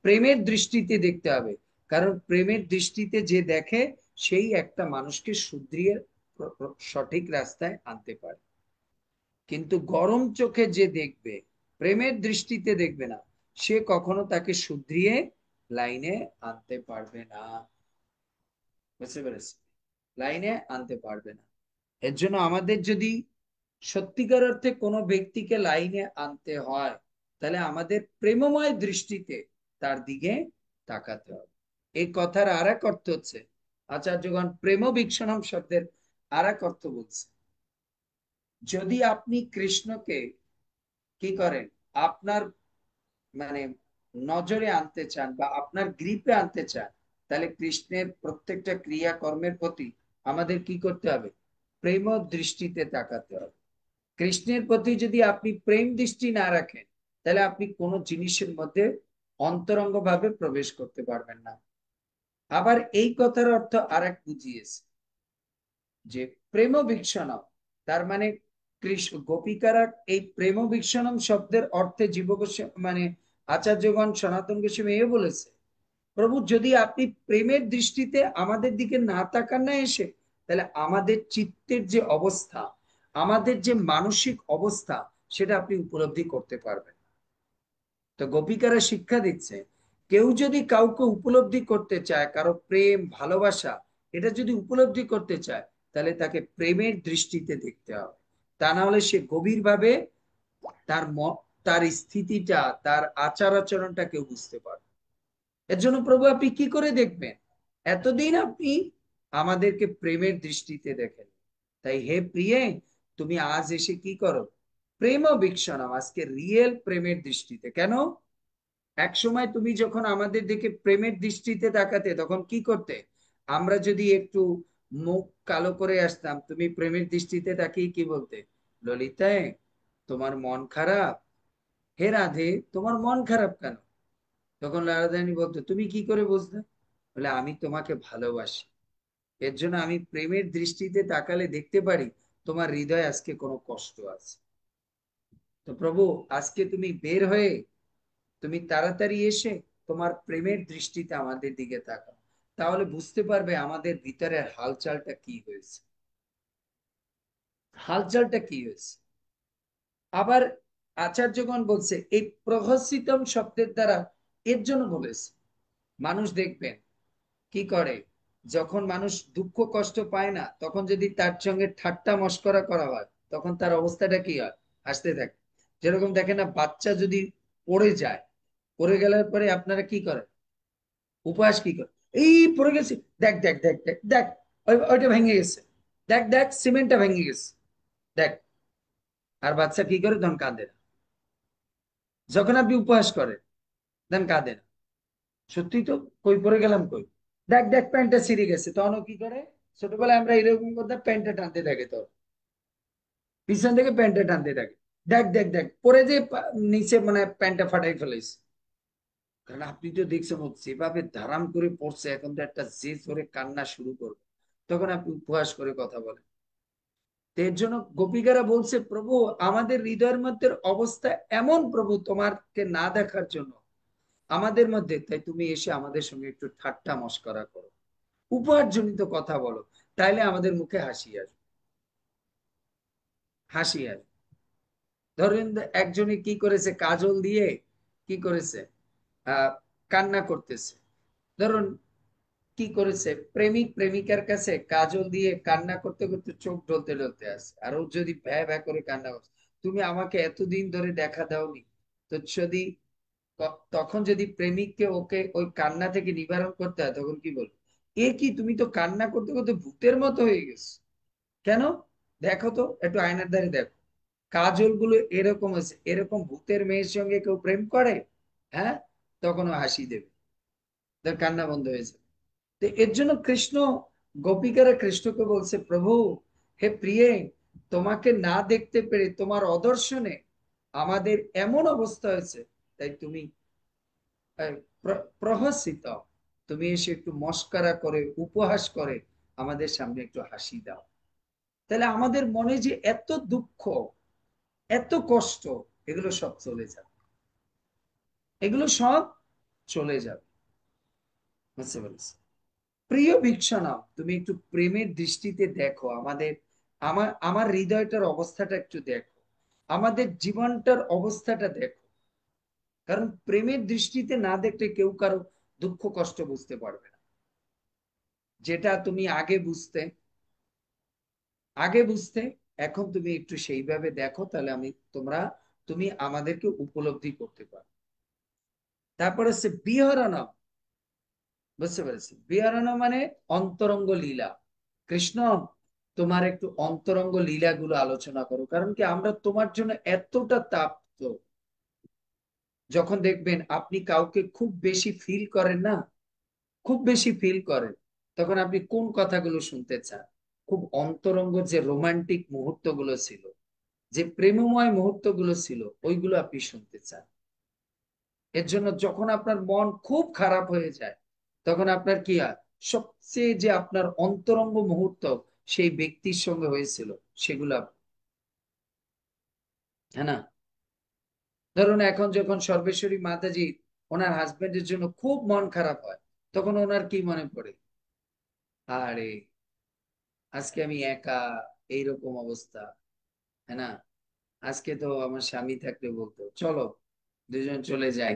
প্রেমের দৃষ্টিতে দেখতে হবে। কারণ প্রেমের দৃষ্টিতে যে দেখে, সেই একটা মানুষকে শুধরিয়ে সঠিক রাস্তায় আনতে পারে। কিন্তু গরম চোখে যে দেখবে, প্রেমের দৃষ্টিতে দেখবে না, সে কখনো তাকে শুধরিয়ে লাইনে আনতে পারবে না। বুঝতে পেরেছি? লাইনে আনতে পারবে না। এর জন্য আমাদের যদি সত্যিকার অর্থে কোনো ব্যক্তিকে লাইনে আনতে হয়, তাহলে আমাদের প্রেমময় দৃষ্টিতে তার দিকে তাকাতে হবে। এই কথার আর এক অর্থ হচ্ছে, আচার্যগণ প্রেম ভিক্ষণম শব্দের আর এক অর্থ বলছে, যদি আপনি কৃষ্ণকে কি করেন, আপনার মানে নজরে আনতে চান বা আপনার গ্রিপে আনতে চান, তাহলে কৃষ্ণের প্রত্যেকটা ক্রিয়াকর্মের প্রতি আমাদের কি করতে হবে? প্রেম দৃষ্টিতে তাকাতে হবে। কৃষ্ণের প্রতি যদি আপনি প্রেম দৃষ্টি না রাখেন, তাহলে আপনি কোনো জিনিসের মধ্যে অন্তরঙ্গ ভাবে প্রবেশ করতে পারবেন না। আবার এই কথার অর্থ আর এক বুঝিয়েছে, যে প্রেম ভিক্ষণম, তার মানে কৃষ্ণ গোপিকারা এই প্রেম ভিক্ষণম শব্দের অর্থে জীব মানে আচার্যগণ সনাতন গোস্বামী এ বলেছে, প্রভু যদি আপনি প্রেমের দৃষ্টিতে আমাদের দিকে না তাকান না এসে, তাহলে আমাদের চিত্তের যে অবস্থা, আমাদের যে মানসিক অবস্থা, সেটা আপনি উপলব্ধি করতে পারবেন। তো গোপিকারা শিক্ষা দিচ্ছে, কেউ যদি কাউকে উপলব্ধি করতে চায়, কারো প্রেম ভালোবাসা, এটা যদি উপলব্ধি করতে চায়, তাহলে তাকে প্রেমের দৃষ্টিতে দেখতে হবে। তা না হলে সে গভীরভাবে তার তার স্থিতিটা, তার আচার আচরণটা কেউ বুঝতে পারবে। এর জন্য প্রভু আপনি কি করে দেখবেন? এতদিন আপনি আমাদেরকে প্রেমের দৃষ্টিতে দেখেন, তাই হে প্রিয়ে, তুমি আজ এসে কি করো? প্রেম ভিক্ষণম, আজকে রিয়েল প্রেমের দৃষ্টিতে। কেন? এক সময় তুমি যখন আমাদের দিকে প্রেমের দৃষ্টিতে তাকাতে, তখন কি করতে? আমরা যদি একটু মুখ কালো করে আসতাম, তুমি প্রেমের দৃষ্টিতে তাকিয়ে কি বলতে? ললিতায়, তোমার মন খারাপ? হে রাধে, তোমার মন খারাপ কেন? তখন রাধারানী বলতো, তুমি কি করে বুঝলে? বলে, আমি তোমাকে ভালোবাসি, এর জন্য আমি প্রেমের দৃষ্টিতে তাকালে দেখতে পারি তোমার হৃদয়ে আজকে কোনো কষ্ট আছে। তো প্রভু, আজকে তুমি বের হয়ে, তুমি তাড়াতাড়ি এসে তোমার প্রেমের দৃষ্টিতে আমাদের দিকে তাকাও, তাহলে বুঝতে পারবে আমাদের ভিতরের হালচালটা কি হয়েছে, হালচালটা কি হয়েছে। আবার আচার্যগণ বলছে, এই প্রহসিতম শব্দের দ্বারা এর জন্য বলেছে, মানুষ দেখবেন কি করে, যখন মানুষ দুঃখ কষ্ট পায় না, তখন যদি তার সঙ্গে ঠাট্টা মশকরা করা হয়, তখন তার অবস্থাটা কি হয়? হাসতে থাকে। যেরকম দেখেন না, বাচ্চা যদি পড়ে যায়, পড়ে গেলার পরে আপনারা কি করেন? উপহাস কি করে, এই পড়ে গেছে, দেখ দেখ দেখ দেখ দেখ, ওইটা ভেঙে গেছে, দেখ দেখ সিমেন্টটা ভেঙে গেছে, দেখ। আর বাচ্চা কি করে? তখন কাঁদে না। যখন আপনি উপহাস করেন, দেন কাঁদে না। সত্যি তো, কই পড়ে গেলাম কই, দেখ দেখ প্যান্টটা ছিঁড়ে গেছে, তখন ও কি করে? ছোটবেলায় আমরা এরকম করতে প্যান্টটা টানতে থাকে, তো পিছন থেকে প্যান্টটা টানতে থাকে, দেখ দেখ দেখ পরে যে নিচে মানে প্যান্টটা ফাটাই ফেলেছে। কারণ আপনি তো দেখছেন ও যেভাবে ধারাম করে পড়ছে, এখন তো একটা যে জোরে কান্না শুরু করবে, তখন আপনি উপহাস করে কথা বলেন। তো এর জন্য গোপিকারা বলছে, প্রভু আমাদের হৃদয়ের মধ্যে অবস্থা এমন, প্রভু তোমাকে না দেখার জন্য আমাদের মধ্যে, তাই তুমি এসে আমাদের সঙ্গে একটু ঠাট্টা মশকরা করো। উপহারজনিত কথা বলো, তাইলে আমাদের মুখে হাসি আসবে, হাসি আসবে। ধরেন একজনে কি করেছে, কাজল দিয়ে কি করেছে, আহ কান্না করতেছে। ধরুন কি করেছে, প্রেমিক প্রেমিকার কাছে কাজল দিয়ে কান্না করতে করতে চোখ ঢলতে ঢলতে আসে, আর ও যদি ভ্যা ভ্যা করে কান্না করছে, তুমি আমাকে এতদিন ধরে দেখা দাওনি। তো যদি তখন যদি প্রেমিককে ওকে ওই কান্না থেকে নিবারণ করতে হয়, তখন কি বলবো, এ কি তুমি তো কান্না করতে করতে ভূতের মতো হয়ে গেছো, কেন, দেখো তো একটু আয়নার ধারে দেখো, কাজল গুলো এরকম আছে, এরকম ভূতের মেয়ের সঙ্গে কেউ প্রেম করে? হ্যাঁ, তখন ও হাসি দেবে, তার কান্না বন্ধ হয়েছে। তো এর জন্য কৃষ্ণ, গোপিকারা কৃষ্ণকে বলছে, প্রভু হে প্রিয়ে, তোমাকে না দেখতে পেরে তোমার অদর্শনে আমাদের এমন অবস্থা হয়েছে, তাই তুমি প্রহসিত, তুমি এসে একটু মস্করা করে উপহাস করে আমাদের সামনে একটু হাসি দাও, তাহলে আমাদের মনে যে এত দুঃখ, এত কষ্ট, এগুলো সব চলে যাবে, এগুলো সব চলে যাবে। বুঝতে পেরেছি? প্রিয় ভিক্ষানা, তুমি একটু প্রেমের দৃষ্টিতে দেখো আমাদের, আমার আমার হৃদয়টার অবস্থাটা একটু দেখো, আমাদের জীবনটার অবস্থাটা দেখো। কারণ প্রেমের দৃষ্টিতে না দেখলে কেউ কারো দুঃখ কষ্ট বুঝতে পারবে না। যেটা তুমি আগে বুঝতে, এখন তুমি একটু সেইভাবে দেখো, তাহলে তুমি আমাদেরকে উপলব্ধি করতে পারো। তারপর হচ্ছে বিহরণ, বুঝতে পেরেছি? বিহরণ মানে অন্তরঙ্গ লীলা। কৃষ্ণ, তোমার একটু অন্তরঙ্গ লীলা গুলো আলোচনা করো, কারণ কি আমরা তোমার জন্য এতটা তাপ্ত। যখন দেখবেন আপনি কাউকে খুব বেশি ফিল করেন না, খুব বেশি ফিল করেন, তখন আপনি কোন কথাগুলো শুনতে চান? খুব অন্তরঙ্গ যে রোমান্টিক মুহূর্ত গুলো ছিল, যে প্রেমময় মুহূর্ত গুলো ছিল, ওইগুলো আপনি শুনতে চান। এর জন্য যখন আপনার মন খুব খারাপ হয়ে যায়, তখন আপনার কি হয়, সবচেয়ে যে আপনার অন্তরঙ্গ মুহূর্ত সেই ব্যক্তির সঙ্গে হয়েছিল, সেগুলা, হ্যাঁ না? ধরুন এখন যখন সর্বেশ্বরী মাতাজি, ওনার হাজবেন্ডের জন্য খুব মন খারাপ হয়, তখন ওনার কি মনে পড়ে, আরে আজকে আমি একা, এইরকম অবস্থা, হ্যাঁ না? আজকে তো আমার স্বামী থাকলে বলতো চলো দুজন চলে যাই,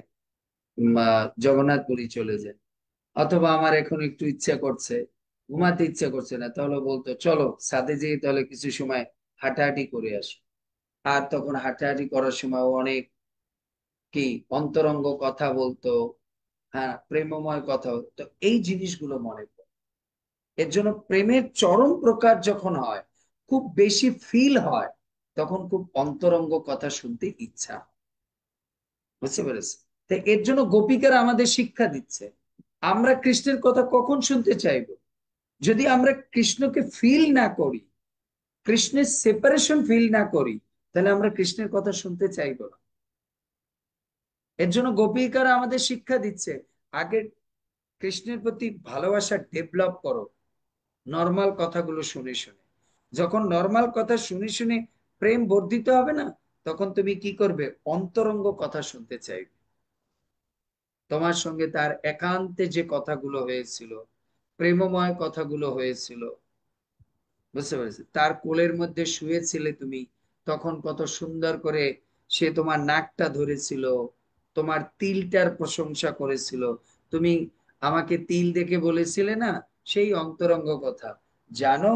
জগন্নাথপুরী চলে যাই। অথবা আমার এখন একটু ইচ্ছা করছে, ঘুমাতে ইচ্ছা করছে না, তাহলে বলতো চলো ছাদে যেয়ে তাহলে কিছু সময় হাঁটাহাঁটি করে আসো। আর তখন হাঁটাহাঁটি করার সময় ও অনেক কি অন্তরঙ্গ কথা বলতো, হ্যাঁ, প্রেমময় কথা বলতো, এই জিনিসগুলো মনে পড়ে। এর জন্য প্রেমের চরম প্রকার যখন হয়, খুব বেশি ফিল হয়, তখন খুব অন্তরঙ্গ কথা শুনতে ইচ্ছা হয়। বুঝতে পেরেছি? তো এর জন্য গোপিকারা আমাদের শিক্ষা দিচ্ছে, আমরা কৃষ্ণের কথা কখন শুনতে চাইবো, যদি আমরা কৃষ্ণকে ফিল না করি, কৃষ্ণের সেপারেশন ফিল না করি, তাহলে আমরা কৃষ্ণের কথা শুনতে চাইবো না। এর জন্য গোপিকারা আমাদের শিক্ষা দিচ্ছে, আগে কৃষ্ণের প্রতি ভালোবাসা ডেভেলপ করো, নর্মাল কথাগুলো শুনে শুনে। যখন নর্মাল কথা শুনে শুনে প্রেম বর্ধিত হবে না, তখন তুমি কি করবে, অন্তরঙ্গ কথা শুনতে চাইবে। তোমার সঙ্গে তার একান্তে যে কথাগুলো হয়েছিল, প্রেমময় কথাগুলো হয়েছিল, বুঝতে পেরেছি? তার কোলের মধ্যে শুয়েছিলে তুমি, তখন কত সুন্দর করে সে তোমার নাকটা ধরেছিল, তোমার তিলটার প্রশংসা করেছিল, তুমি আমাকে তিল দেখে বলেছিলে না, সেই অন্তরঙ্গ কথা। জানো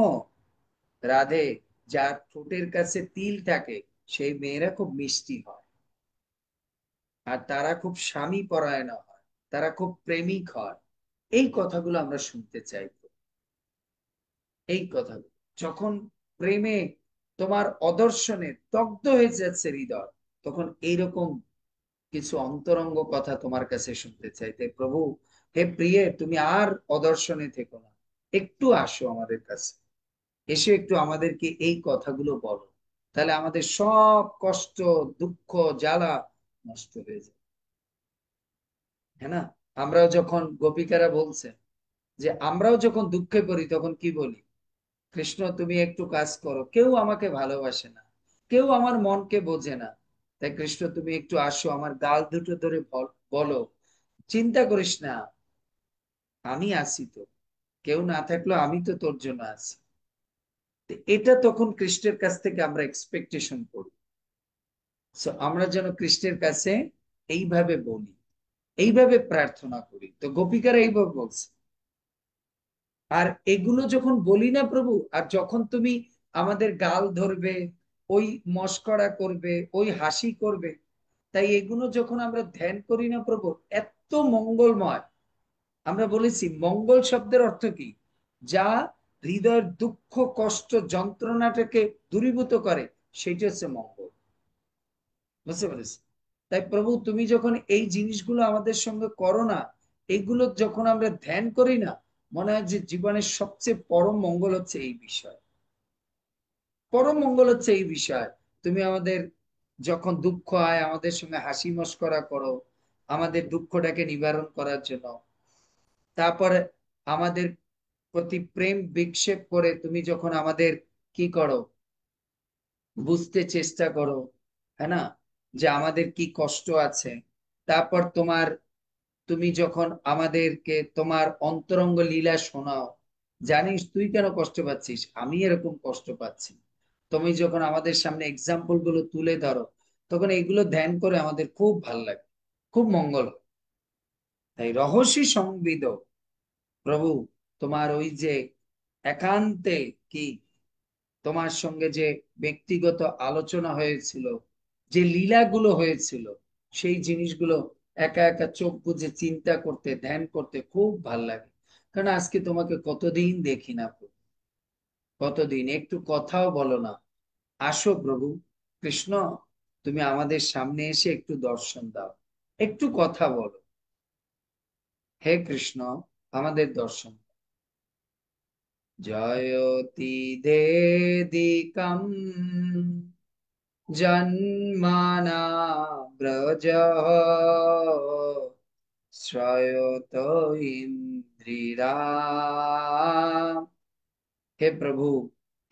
রাধে, যার ঠোঁটের কাছে তিল থাকে, সেই মেয়েরা খুব মিষ্টি হয়, আর তারা খুব স্বামী পরায়ণ হয়, তারা খুব প্রেমিক হয়। এই কথাগুলো আমরা শুনতে চাই। এই কথাগুলো যখন প্রেমে তোমার অদর্শনে দগ্ধ হয়ে যাচ্ছে হৃদয়, তখন এইরকম কিছু অন্তরঙ্গ কথা তোমার কাছে শুনতে চাইতে, প্রভু হে প্রিয়ে, তুমি আর অদর্শনে থেকো না, একটু আসো আমাদের কাছে, এসে একটু আমাদেরকে এই কথাগুলো বলো, তাহলে আমাদের সব কষ্ট, দুঃখ, জ্বালা নষ্ট হয়ে যায়, হ্যাঁ না? আমরাও যখন, গোপিকারা বলছে যে আমরাও যখন দুঃখে পড়ি, তখন কি বলি, কৃষ্ণ তুমি একটু কাজ করো, কেউ আমাকে ভালোবাসে না, কেউ আমার মনকে বোঝে না, তাই কৃষ্ণ তুমি একটু আসো, আমার গাল দুটো ধরে বলো, চিন্তা করিস না, আমি আছি তো, কেউ না থাকলেও আমি তো তোর জন্য আছি। তো এটা তখন কৃষ্ণের কাছ থেকে আমরা এক্সপেকটেশন করি। So, আমরা যেন কৃষ্ণের কাছে এইভাবে বলি, এইভাবে প্রার্থনা করি। তো গোপিকারা এইভাবে বলছে। আর এগুলো যখন বলি না প্রভু, আর যখন তুমি আমাদের গাল ধরবে, ওই মস্করা করবে, ওই হাসি করবে, তাই এগুলো যখন আমরা ধ্যান করি না প্রভু, এত মঙ্গলময়। আমরা বলেছি মঙ্গল শব্দের অর্থ কি? যা হৃদয়ের দুঃখ কষ্ট যন্ত্রণাটাকে দূরীভূত করে, সেটা হচ্ছে মঙ্গল। বুঝতে পেরেছি? তাই প্রভু তুমি যখন এই জিনিসগুলো আমাদের সঙ্গে করো না, এগুলো যখন আমরা ধ্যান করি না, মনে হয় যে জীবনের সবচেয়ে পরম মঙ্গল হচ্ছে এই বিষয়। পরম মঙ্গল হচ্ছে এই বিষয়। তুমি আমাদের যখন দুঃখ হয় আমাদের সঙ্গে হাসি মস্করা করো, আমাদের দুঃখটাকে নিবারণ করার জন্য। তারপরে আমাদের প্রতি প্রেম বিক্ষেপ করে তুমি যখন আমাদের কি করো, বুঝতে চেষ্টা করো, হ্যাঁ না, যে আমাদের কি কষ্ট আছে। তারপর তুমি যখন আমাদেরকে তোমার অন্তরঙ্গ লীলা শোনাও, জানিস তুই কেন কষ্ট পাচ্ছিস, আমি এরকম কষ্ট পাচ্ছি। তুমি যখন আমাদের সামনে এক্সাম্পল গুলো তুলে ধরো, তখন এগুলো ধ্যান করে আমাদের খুব ভাল লাগে, খুব মঙ্গল হয়। তাই রহস্য সংবিদ প্রভু, তোমার ওই যে একান্তে কি তোমার সঙ্গে যে ব্যক্তিগত আলোচনা হয়েছিল, যে লীলাগুলো হয়েছিল, সেই জিনিসগুলো একা একা চোখ বুজে চিন্তা করতে ধ্যান করতে খুব ভাল লাগে। কারণ আজকে তোমাকে কতদিন দেখি না প্রভু, কতদিন একটু কথাও বলো না। আসো প্রভু কৃষ্ণ, তুমি আমাদের সামনে এসে একটু দর্শন দাও, একটু কথা বলো। হে কৃষ্ণ, আমাদের দর্শন দাও। জয়তি দেদিকম জন্মানা ব্রজ শ্রয়ত ইন্দ্রিরা। হে প্রভু,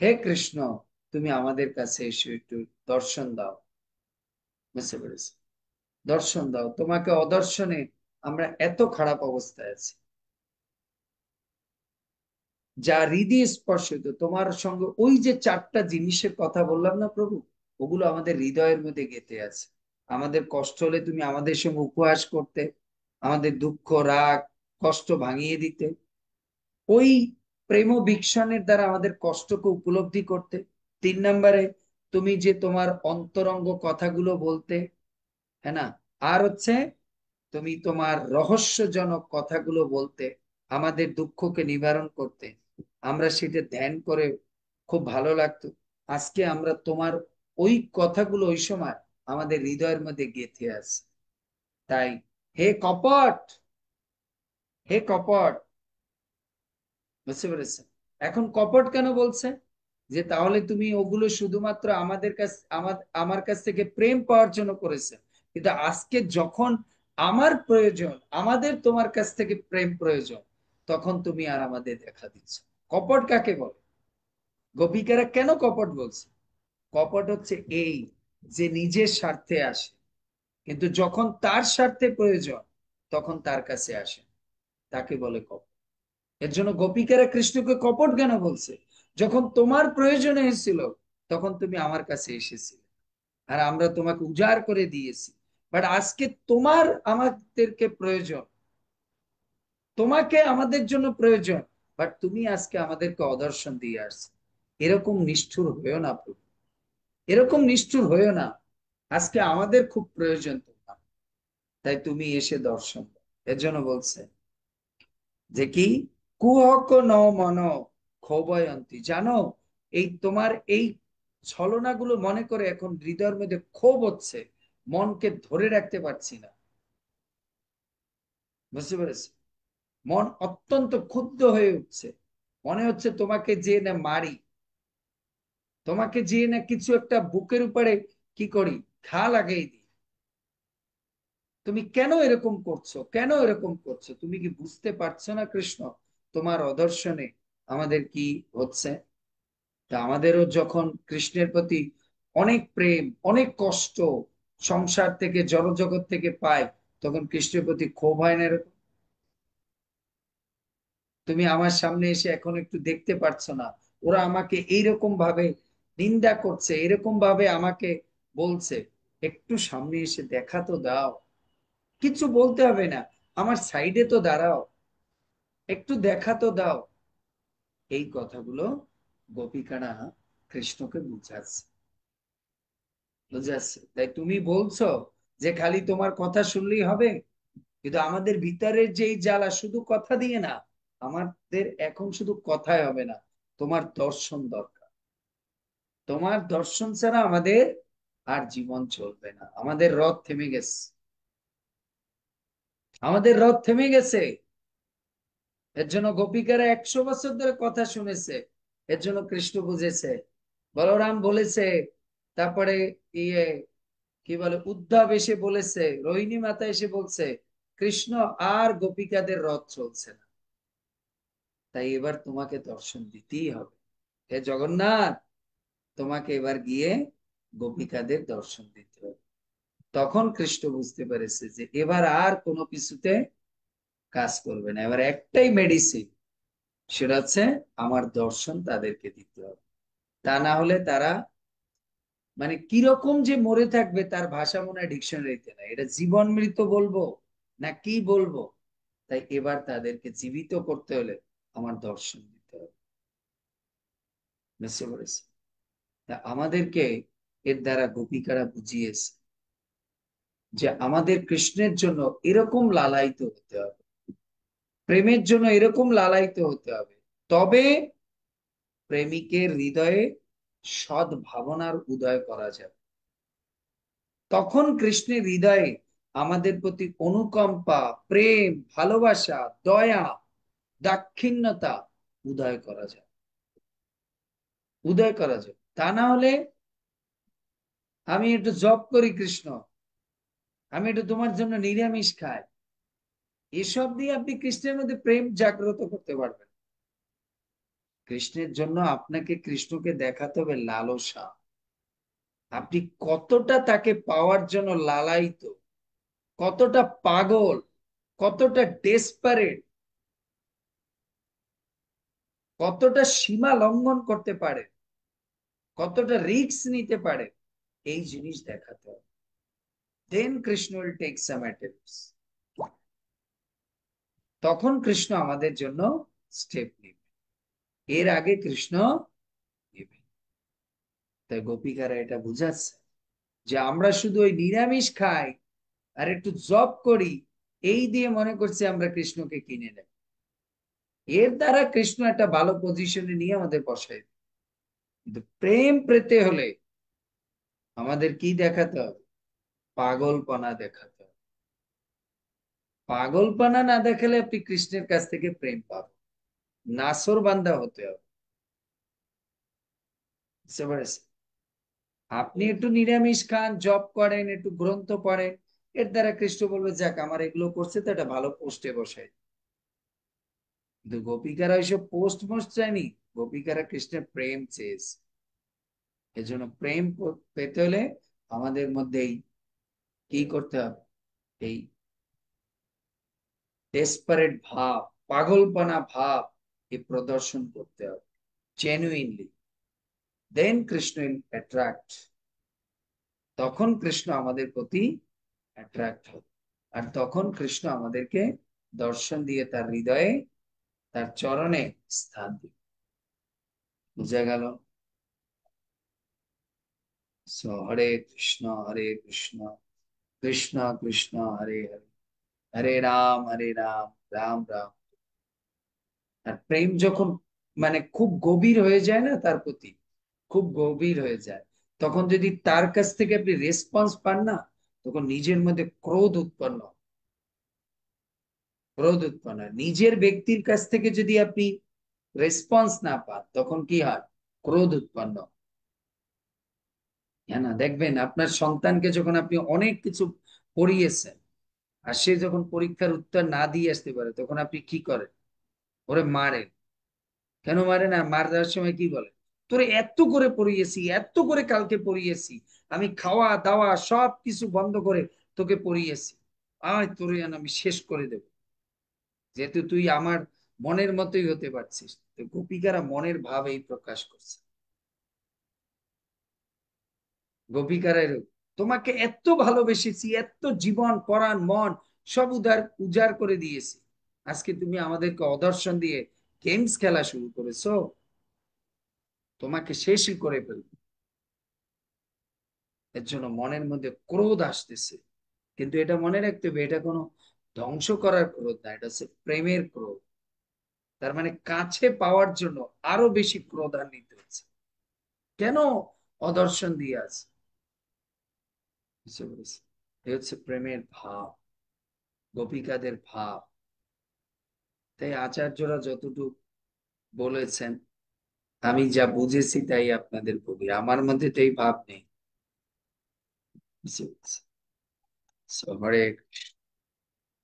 হে কৃষ্ণ, তুমি আমাদের কাছে এসে একটু দর্শন দাও। বুঝতে পেরেছি? দর্শন দাও, তোমাকে অদর্শনে আমরা এত খারাপ অবস্থায় আছি, যা হৃদয় স্পর্শিত। তোমার সঙ্গে ওই যে চারটা জিনিসের কথা বললাম না প্রভু, ওগুলো আমাদের হৃদয়ের মধ্যে গেঁথে আছে। আমাদের কষ্ট হলে তুমি আমাদের সঙ্গে উপহাস করতে, আমাদের দুঃখ রাগ কষ্ট ভাঙিয়ে দিতে, ওই প্রেম বিকশনের দ্বারা আমাদের কষ্টকে উপলব্ধি করতে। 3 নম্বরে তুমি যে তোমার অন্তরঙ্গ কথাগুলো বলতে, হ্যাঁ না, আর হচ্ছে তুমি তোমার রহস্যজনক কথাগুলো বলতে, আমাদের দুঃখকে নিবারণ করতে। আমরা সেটা ধ্যান করে খুব ভালো লাগতো। আজকে আমরা তোমার ওই কথাগুলো ওই সময় আমাদের হৃদয়ের মধ্যে গেঁথে আছে। তাই হে কপট, হে কপট, বুঝতে পেরেছেন? এখন কপট কেন বলছে? যে তাহলে তুমি ওগুলো শুধুমাত্র আমাদের কাছ আমার কাছ থেকে প্রেম পাওয়ার জন্য করেছে, কিন্তু আজকে যখন আমার প্রয়োজন, আমাদের তোমার কাছ থেকে প্রেম প্রয়োজন, তখন তুমি আর আমাদের দেখা দিচ্ছ। কপট কাকে বলে? গোপিকারা কেন কপট বলছে? কপট হচ্ছে এই, যে নিজের স্বার্থে আসে, কিন্তু যখন তার স্বার্থে প্রয়োজন তখন তার কাছে আসে, তাকে বলে কপট। এর জন্য গোপিকারা কৃষ্ণকে কপট কেন বলছে? যখন তোমার প্রয়োজন এসেছিল তখন তুমি আমার কাছে এসেছিলে, আর আমরা তোমাকে উজাড় করে দিয়েছি। বাট আজকে তোমার আমাদেরকে প্রয়োজন, তোমাকে আমাদের জন্য প্রয়োজন, বাট তুমি আজকে আমাদেরকে অদর্শন দিয়ে আসছো। এরকম নিষ্ঠুর হয়েও না প্রভু, এরকম নিষ্ঠুর হয়েও না। আজকে আমাদের খুব প্রয়োজন তোমার, তাই তুমি এসে দর্শন দাও। এর জন্য বলছে যে কি, কুহক ন মন ক্ষোভয়ন্তী। জানো, এই তোমার এই ছলনাগুলো মনে করে এখন হৃদয়ের মধ্যে ক্ষোভ হচ্ছে, মনকে ধরে রাখতে পারছি না। বুঝতে পেরেছি? মন অত্যন্ত ক্ষুব্ধ হয়ে উঠছে, মনে হচ্ছে তোমাকে যে না মারি, তোমাকে যে না কিছু একটা বুকের উপরে কি করি, ঘা লাগাই দিই। তুমি কেন এরকম করছো, কেন এরকম করছো? তুমি কি বুঝতে পারছো না কৃষ্ণ, তোমার অদর্শনে আমাদের কি হচ্ছে? তা আমাদেরও যখন কৃষ্ণের প্রতি অনেক প্রেম অনেক কষ্ট সংসার থেকে জড়জগৎ থেকে পাই, তখন কৃষ্ণের প্রতি ক্ষোভ হয় না এরকম? তুমি আমার সামনে এসে এখন একটু দেখতে পারছো না, ওরা আমাকে এইরকম ভাবে নিন্দা করছে, এরকম ভাবে আমাকে বলছে, একটু সামনে এসে দেখা তো দাও, কিছু বলতে হবে না, আমার সাইডে তো দাঁড়াও, একটু দেখা তো দাও। এই কথাগুলো গোপিকারা কৃষ্ণকে বুঝাচ্ছে, বুঝাচ্ছে। তাই তুমি বলছো যে খালি তোমার কথা শুনলেই হবে, কিন্তু আমাদের ভিতরের যে এই জ্বালা, শুধু কথা দিয়ে না, আমাদের এখন শুধু কথাই হবে না, তোমার দর্শন দরকার। তোমার দর্শন ছাড়া আমাদের আর জীবন চলবে না। আমাদের রথ থেমে গেছে, আমাদের রথ থেমে গেছে। এর জন্য গোপিকারা 100 বছর ধরে কথা শুনেছে, এর জন্য কৃষ্ণ বুঝেছে। বলরাম বলেছে, তারপরে ইয়ে কি বলে, উদ্ধব এসে বলেছে, রোহিণী মাতা এসে বলছে, কৃষ্ণ আর গোপিকাদের রথ চলছে না, তাই এবার তোমাকে দর্শন দিতেই হবে। হে জগন্নাথ, তোমাকে এবার গিয়ে গোপিকাদের দর্শন দিতে হবে। তখন কৃষ্ণ বুঝতে পেরেছে যে এবার আর কোনো কিছুতে কাজ করবে না, এবার একটাই মেডিসিন, সেটা হচ্ছে আমার দর্শন তাদেরকে দিতে হবে। তা না হলে তারা মানে কিরকম যে মরে থাকবে তার ভাষা মনে হয় ডিকশনারিতে নাই, এটা জীবন মৃত বলবো না কি বলবো। তাই এবার তাদেরকে জীবিত করতে হলে আমার দর্শন দিতে হবে। বুঝতে পেরেছি? তা আমাদেরকে এর দ্বারা গোপিকারা বুঝিয়েছে যে আমাদের কৃষ্ণের জন্য এরকম লালায়িত হতে হবে, প্রেমের জন্য এরকম লালায়িত হতে হবে, তবে প্রেমিকের হৃদয়ে সৎ ভাবনার উদয় করা যাবে। তখন কৃষ্ণের হৃদয়ে আমাদের প্রতি অনুকম্পা, প্রেম, ভালোবাসা, দয়া, দাক্ষিণ্যতা উদয় করা যায়, উদয় করা যায়। তা না হলে আমি একটু জব করি কৃষ্ণ, আমি একটু তোমার জন্য নিরামিষ খাই, এসব দিয়ে আপনি কৃষ্ণের মধ্যে প্রেম জাগ্রত করতে পারবেন? কৃষ্ণের জন্য আপনাকে কৃষ্ণকে দেখাতে হবে লালসা, আপনি কতটা তাকে পাওয়ার জন্য লালায়িত, কতটা পাগল, কতটা ডেসপারেট, কতটা সীমা লঙ্ঘন করতে পারে, কতটা রিস্ক নিতে পারে, এই জিনিস দেখাতে হবে। Then Krishna will take some attempts, তখন কৃষ্ণ আমাদের জন্য স্টেপ নেবে, এর আগে কৃষ্ণ নেবে। তাই গোপিকারা এটা বুঝাচ্ছে যে আমরা শুধু ওই নিরামিষ খাই আর একটু জব করি, এই দিয়ে মনে করছি আমরা কৃষ্ণকে কিনে নেব, এর দ্বারা কৃষ্ণ একটা ভালো পজিশনে নিয়ে আমাদের বসাই দেবে। কিন্তু প্রেম পেতে হলে আমাদের কি দেখাতে হবে? পাগলপনা দেখাতে হবে। পাগলপনা না দেখালে আপনি কৃষ্ণের কাছ থেকে প্রেম পাবেন, নাসর বান্দা হতে হবে। বুঝতে পেরেছেন? আপনি একটু নিরামিষ খান, জব করেন, একটু গ্রন্থ পড়েন, এর দ্বারা কৃষ্ণ বলবে, যাক আমার এগুলো করছে তো একটা ভালো পোস্টে বসাই। কিন্তু গোপিকারা ওইসব পোস্ট মোস্ট চায়নি, গোপিকারা কৃষ্ণের প্রেম চেয়েছে। এজন্য প্রেম পেতে হলে আমাদের মধ্যেই কি করতে হবে? এই ডেসপারেট ভাব, পাগলপনা ভাব, এই প্রদর্শন করতে হবে genuinely. Then Krishna will attract, তখন কৃষ্ণ আমাদের প্রতি অ্যাট্রাক্ট হবে। আর তখন কৃষ্ণ আমাদেরকে দর্শন দিয়ে তার হৃদয়ে, তার চরণে স্থান দিবে। বুঝা গেল? হরে কৃষ্ণ কৃষ্ণ কৃষ্ণ হরে হরে, হরে রাম হরে রাম, রাম রাম। আর প্রেম যখন মানে খুব গভীর হয়ে যায় না তার প্রতি, খুব গভীর হয়ে যায়, তখন যদি তার কাছ থেকে আপনি রেসপন্স পান না, তখন নিজের মধ্যে ক্রোধ উৎপন্ন হয়। ক্রোধ উৎপন্ন হয় নিজের ব্যক্তির কাছ থেকে, যদি আপনি রেসপন্স না পান তখন কি হয়? ক্রোধ উৎপন্ন হয়। হ্যাঁ না, দেখবেন আপনার সন্তানকে যখন আপনি অনেক কিছু পড়িয়েছেন, আর সে যখন পরীক্ষার উত্তর না দিয়ে আসতে পারে, তখন আপনি কি করেন? ওরে মারেন। কেন মারেন? আর মার দেওয়ার সময় কি বলে? তোরে এত করে পড়িয়েছি, এত করে কালকে পড়িয়েছি, আমি খাওয়া দাওয়া সব কিছু বন্ধ করে তোকে পড়িয়েছি, আয় তোরে আমি শেষ করে দেব, যেহেতু তুই আমার মনের মতোই হতে পারছিস। তো গোপিকারা মনের ভাব এই প্রকাশ করছে। গোপিকারা তোমাকে এত ভালোবেসেছি, এত জীবন পরাণ মন সব উজাড় করে দিয়েছি, আজকে তুমি আমাদেরকে অদর্শন দিয়ে গেমস খেলা শুরু করেছো, তোমাকে শেষই করে ফেলবো। এর জন্য মনের মধ্যে ক্রোধ আসতেছে, কিন্তু এটা মনে রাখতে হবে, এটা কোনো ধ্বংস করার ক্রোধ না, এটা হচ্ছে প্রেমের ক্রোধ। তার মানে কাছে পাওয়ার জন্য আরো বেশি ক্রোধান্বিত হচ্ছে। কেন অদর্শন দিয়ে আছে, বুঝতে পেরেছি? এ হচ্ছে প্রেমের ভাব, গোপিকাদের ভাব। তাই আচার্যরা যতটুকু বলেছেন, আমি যা বুঝেছি তাই আপনাদের বলি, আমার মধ্যে তো এই ভাব নেই, বুঝতে পেরেছি? হরে কৃষ্ণ।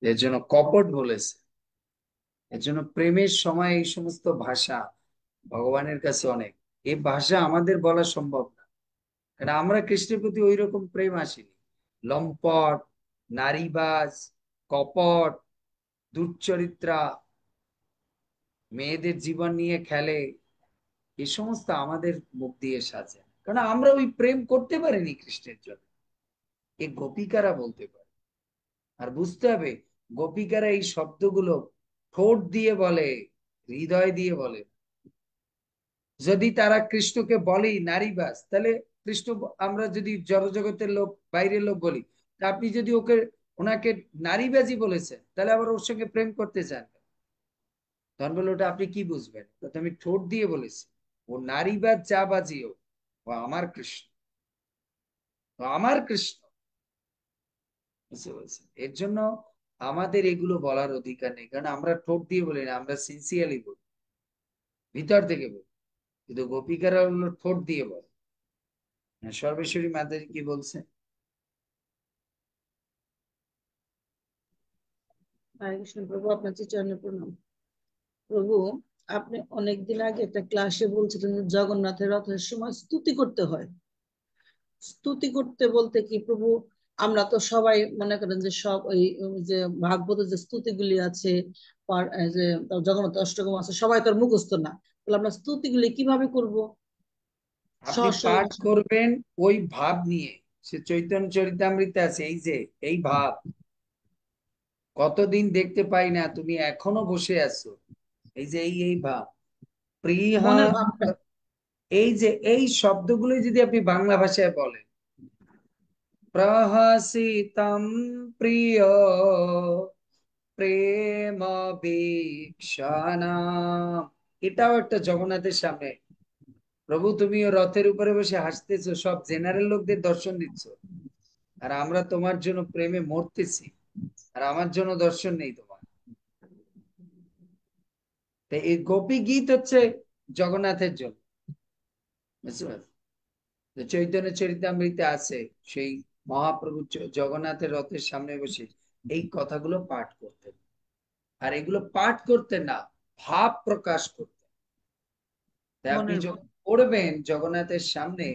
এর জন্য কপট বলেছে। এর জন্য প্রেমের সময় এই সমস্ত ভাষা ভগবানের কাছে অনেক, এই ভাষা আমাদের বলা সম্ভব না, কারণ আমরা কৃষ্ণের প্রতি ওই রকম প্রেম আসেনি। লম্পট, নারীবাজ, কপট, দুশ্চরিত্রা, মেয়েদের জীবন নিয়ে খেলে, এই সমস্ত আমাদের মুখ দিয়ে সাজে, কারণ আমরা ওই প্রেম করতে পারিনি কৃষ্ণের জন্য। এ গোপিকারা বলতে পারে। আর বুঝতে হবে, গোপিকারা এই শব্দগুলো ঠোঁট দিয়ে বলে, হৃদয় দিয়ে বলে। যদি তারা কৃষ্ণকে বলেই নারীবাস, তাহলে কৃষ্ণ, আমরা যদি জড়জগতের লোক, বাইরের লোক বলি, তা আপনি যদি ওনাকে নারীবাজি বলেছেন, তাহলে আবার ওর সঙ্গে প্রেম করতে চান, তখন বলে ওটা আপনি কি বুঝবেন, তো আমি ঠোঁট দিয়ে বলেছি, ও নারীবাজ যা বাজিও, ও আমার কৃষ্ণ, ও আমার কৃষ্ণ, বুঝতে পারছেন? এর জন্য আমাদের এগুলো বলার অধিকার নেই, কারণ আমরা ঠোঁট দিয়ে বলি না, আমরা সিনসিয়ারলি বলি, ভিতর থেকে বলি। কিন্তু গোপিকারা হলো ঠোঁট দিয়ে বলে। সর্বেশ্বরী মাতাজি কি বলছে?
হরে কৃষ্ণ প্রভু, আপনার চরণে প্রণাম। প্রভু, আপনি অনেকদিন আগে একটা ক্লাসে বলছিলেন যে জগন্নাথের রথের সময় স্তুতি করতে হয়। স্তুতি করতে বলতে কি প্রভু, আমরা তো সবাই মনে করেন যে সব ওই ওই যে ভাগবত যে স্তুতিগুলি আছে, এই যে জগন্নাথ অষ্টকম আছে, সবাই তো আর মুখস্থ না। তাহলে আমরা স্তুতিগুলি কিভাবে করব?
আপনি
স্ব
পাঠ
ভাষা।
করবেন ওই ভাব নিয়ে। সে চৈতন্য চরিতামৃতে আছে, এই যে এই ভাব, কতদিন দেখতে পাই না, তুমি এখনো বসে আছো, এই যে এই ভাব, প্রিয়া,
মনের ভাবটা।
এই যে এই শব্দগুলো যদি আপনি বাংলা ভাষায় বলেন, প্রহসিতম প্রিয় প্রেম বীক্ষণাম, এটাও একটা জগন্নাথের সামনে, প্রভু তুমিও রথের উপরে বসে হাসতেছো, সব জেনারেল লোকদের দর্শন দিচ্ছ, আর আমরা তোমার জন্য প্রেমে মরতেছি, আর আমার জন্য দর্শন নেই তোমার। তাই এই গোপী গীত হচ্ছে জগন্নাথের জন্য, বুঝতে পারছো? তো চৈতন্য চরিতামৃতে আছে, সেই মহাপ্রভু জগন্নাথের রথের সামনে বসে এই কথাগুলো পাঠ করতেন। আর এগুলো পাঠ করতেন না, ভাব প্রকাশ করতেন। তাই আপনি
মনের ভাব।
যখন পড়বেন জগন্নাথের সামনে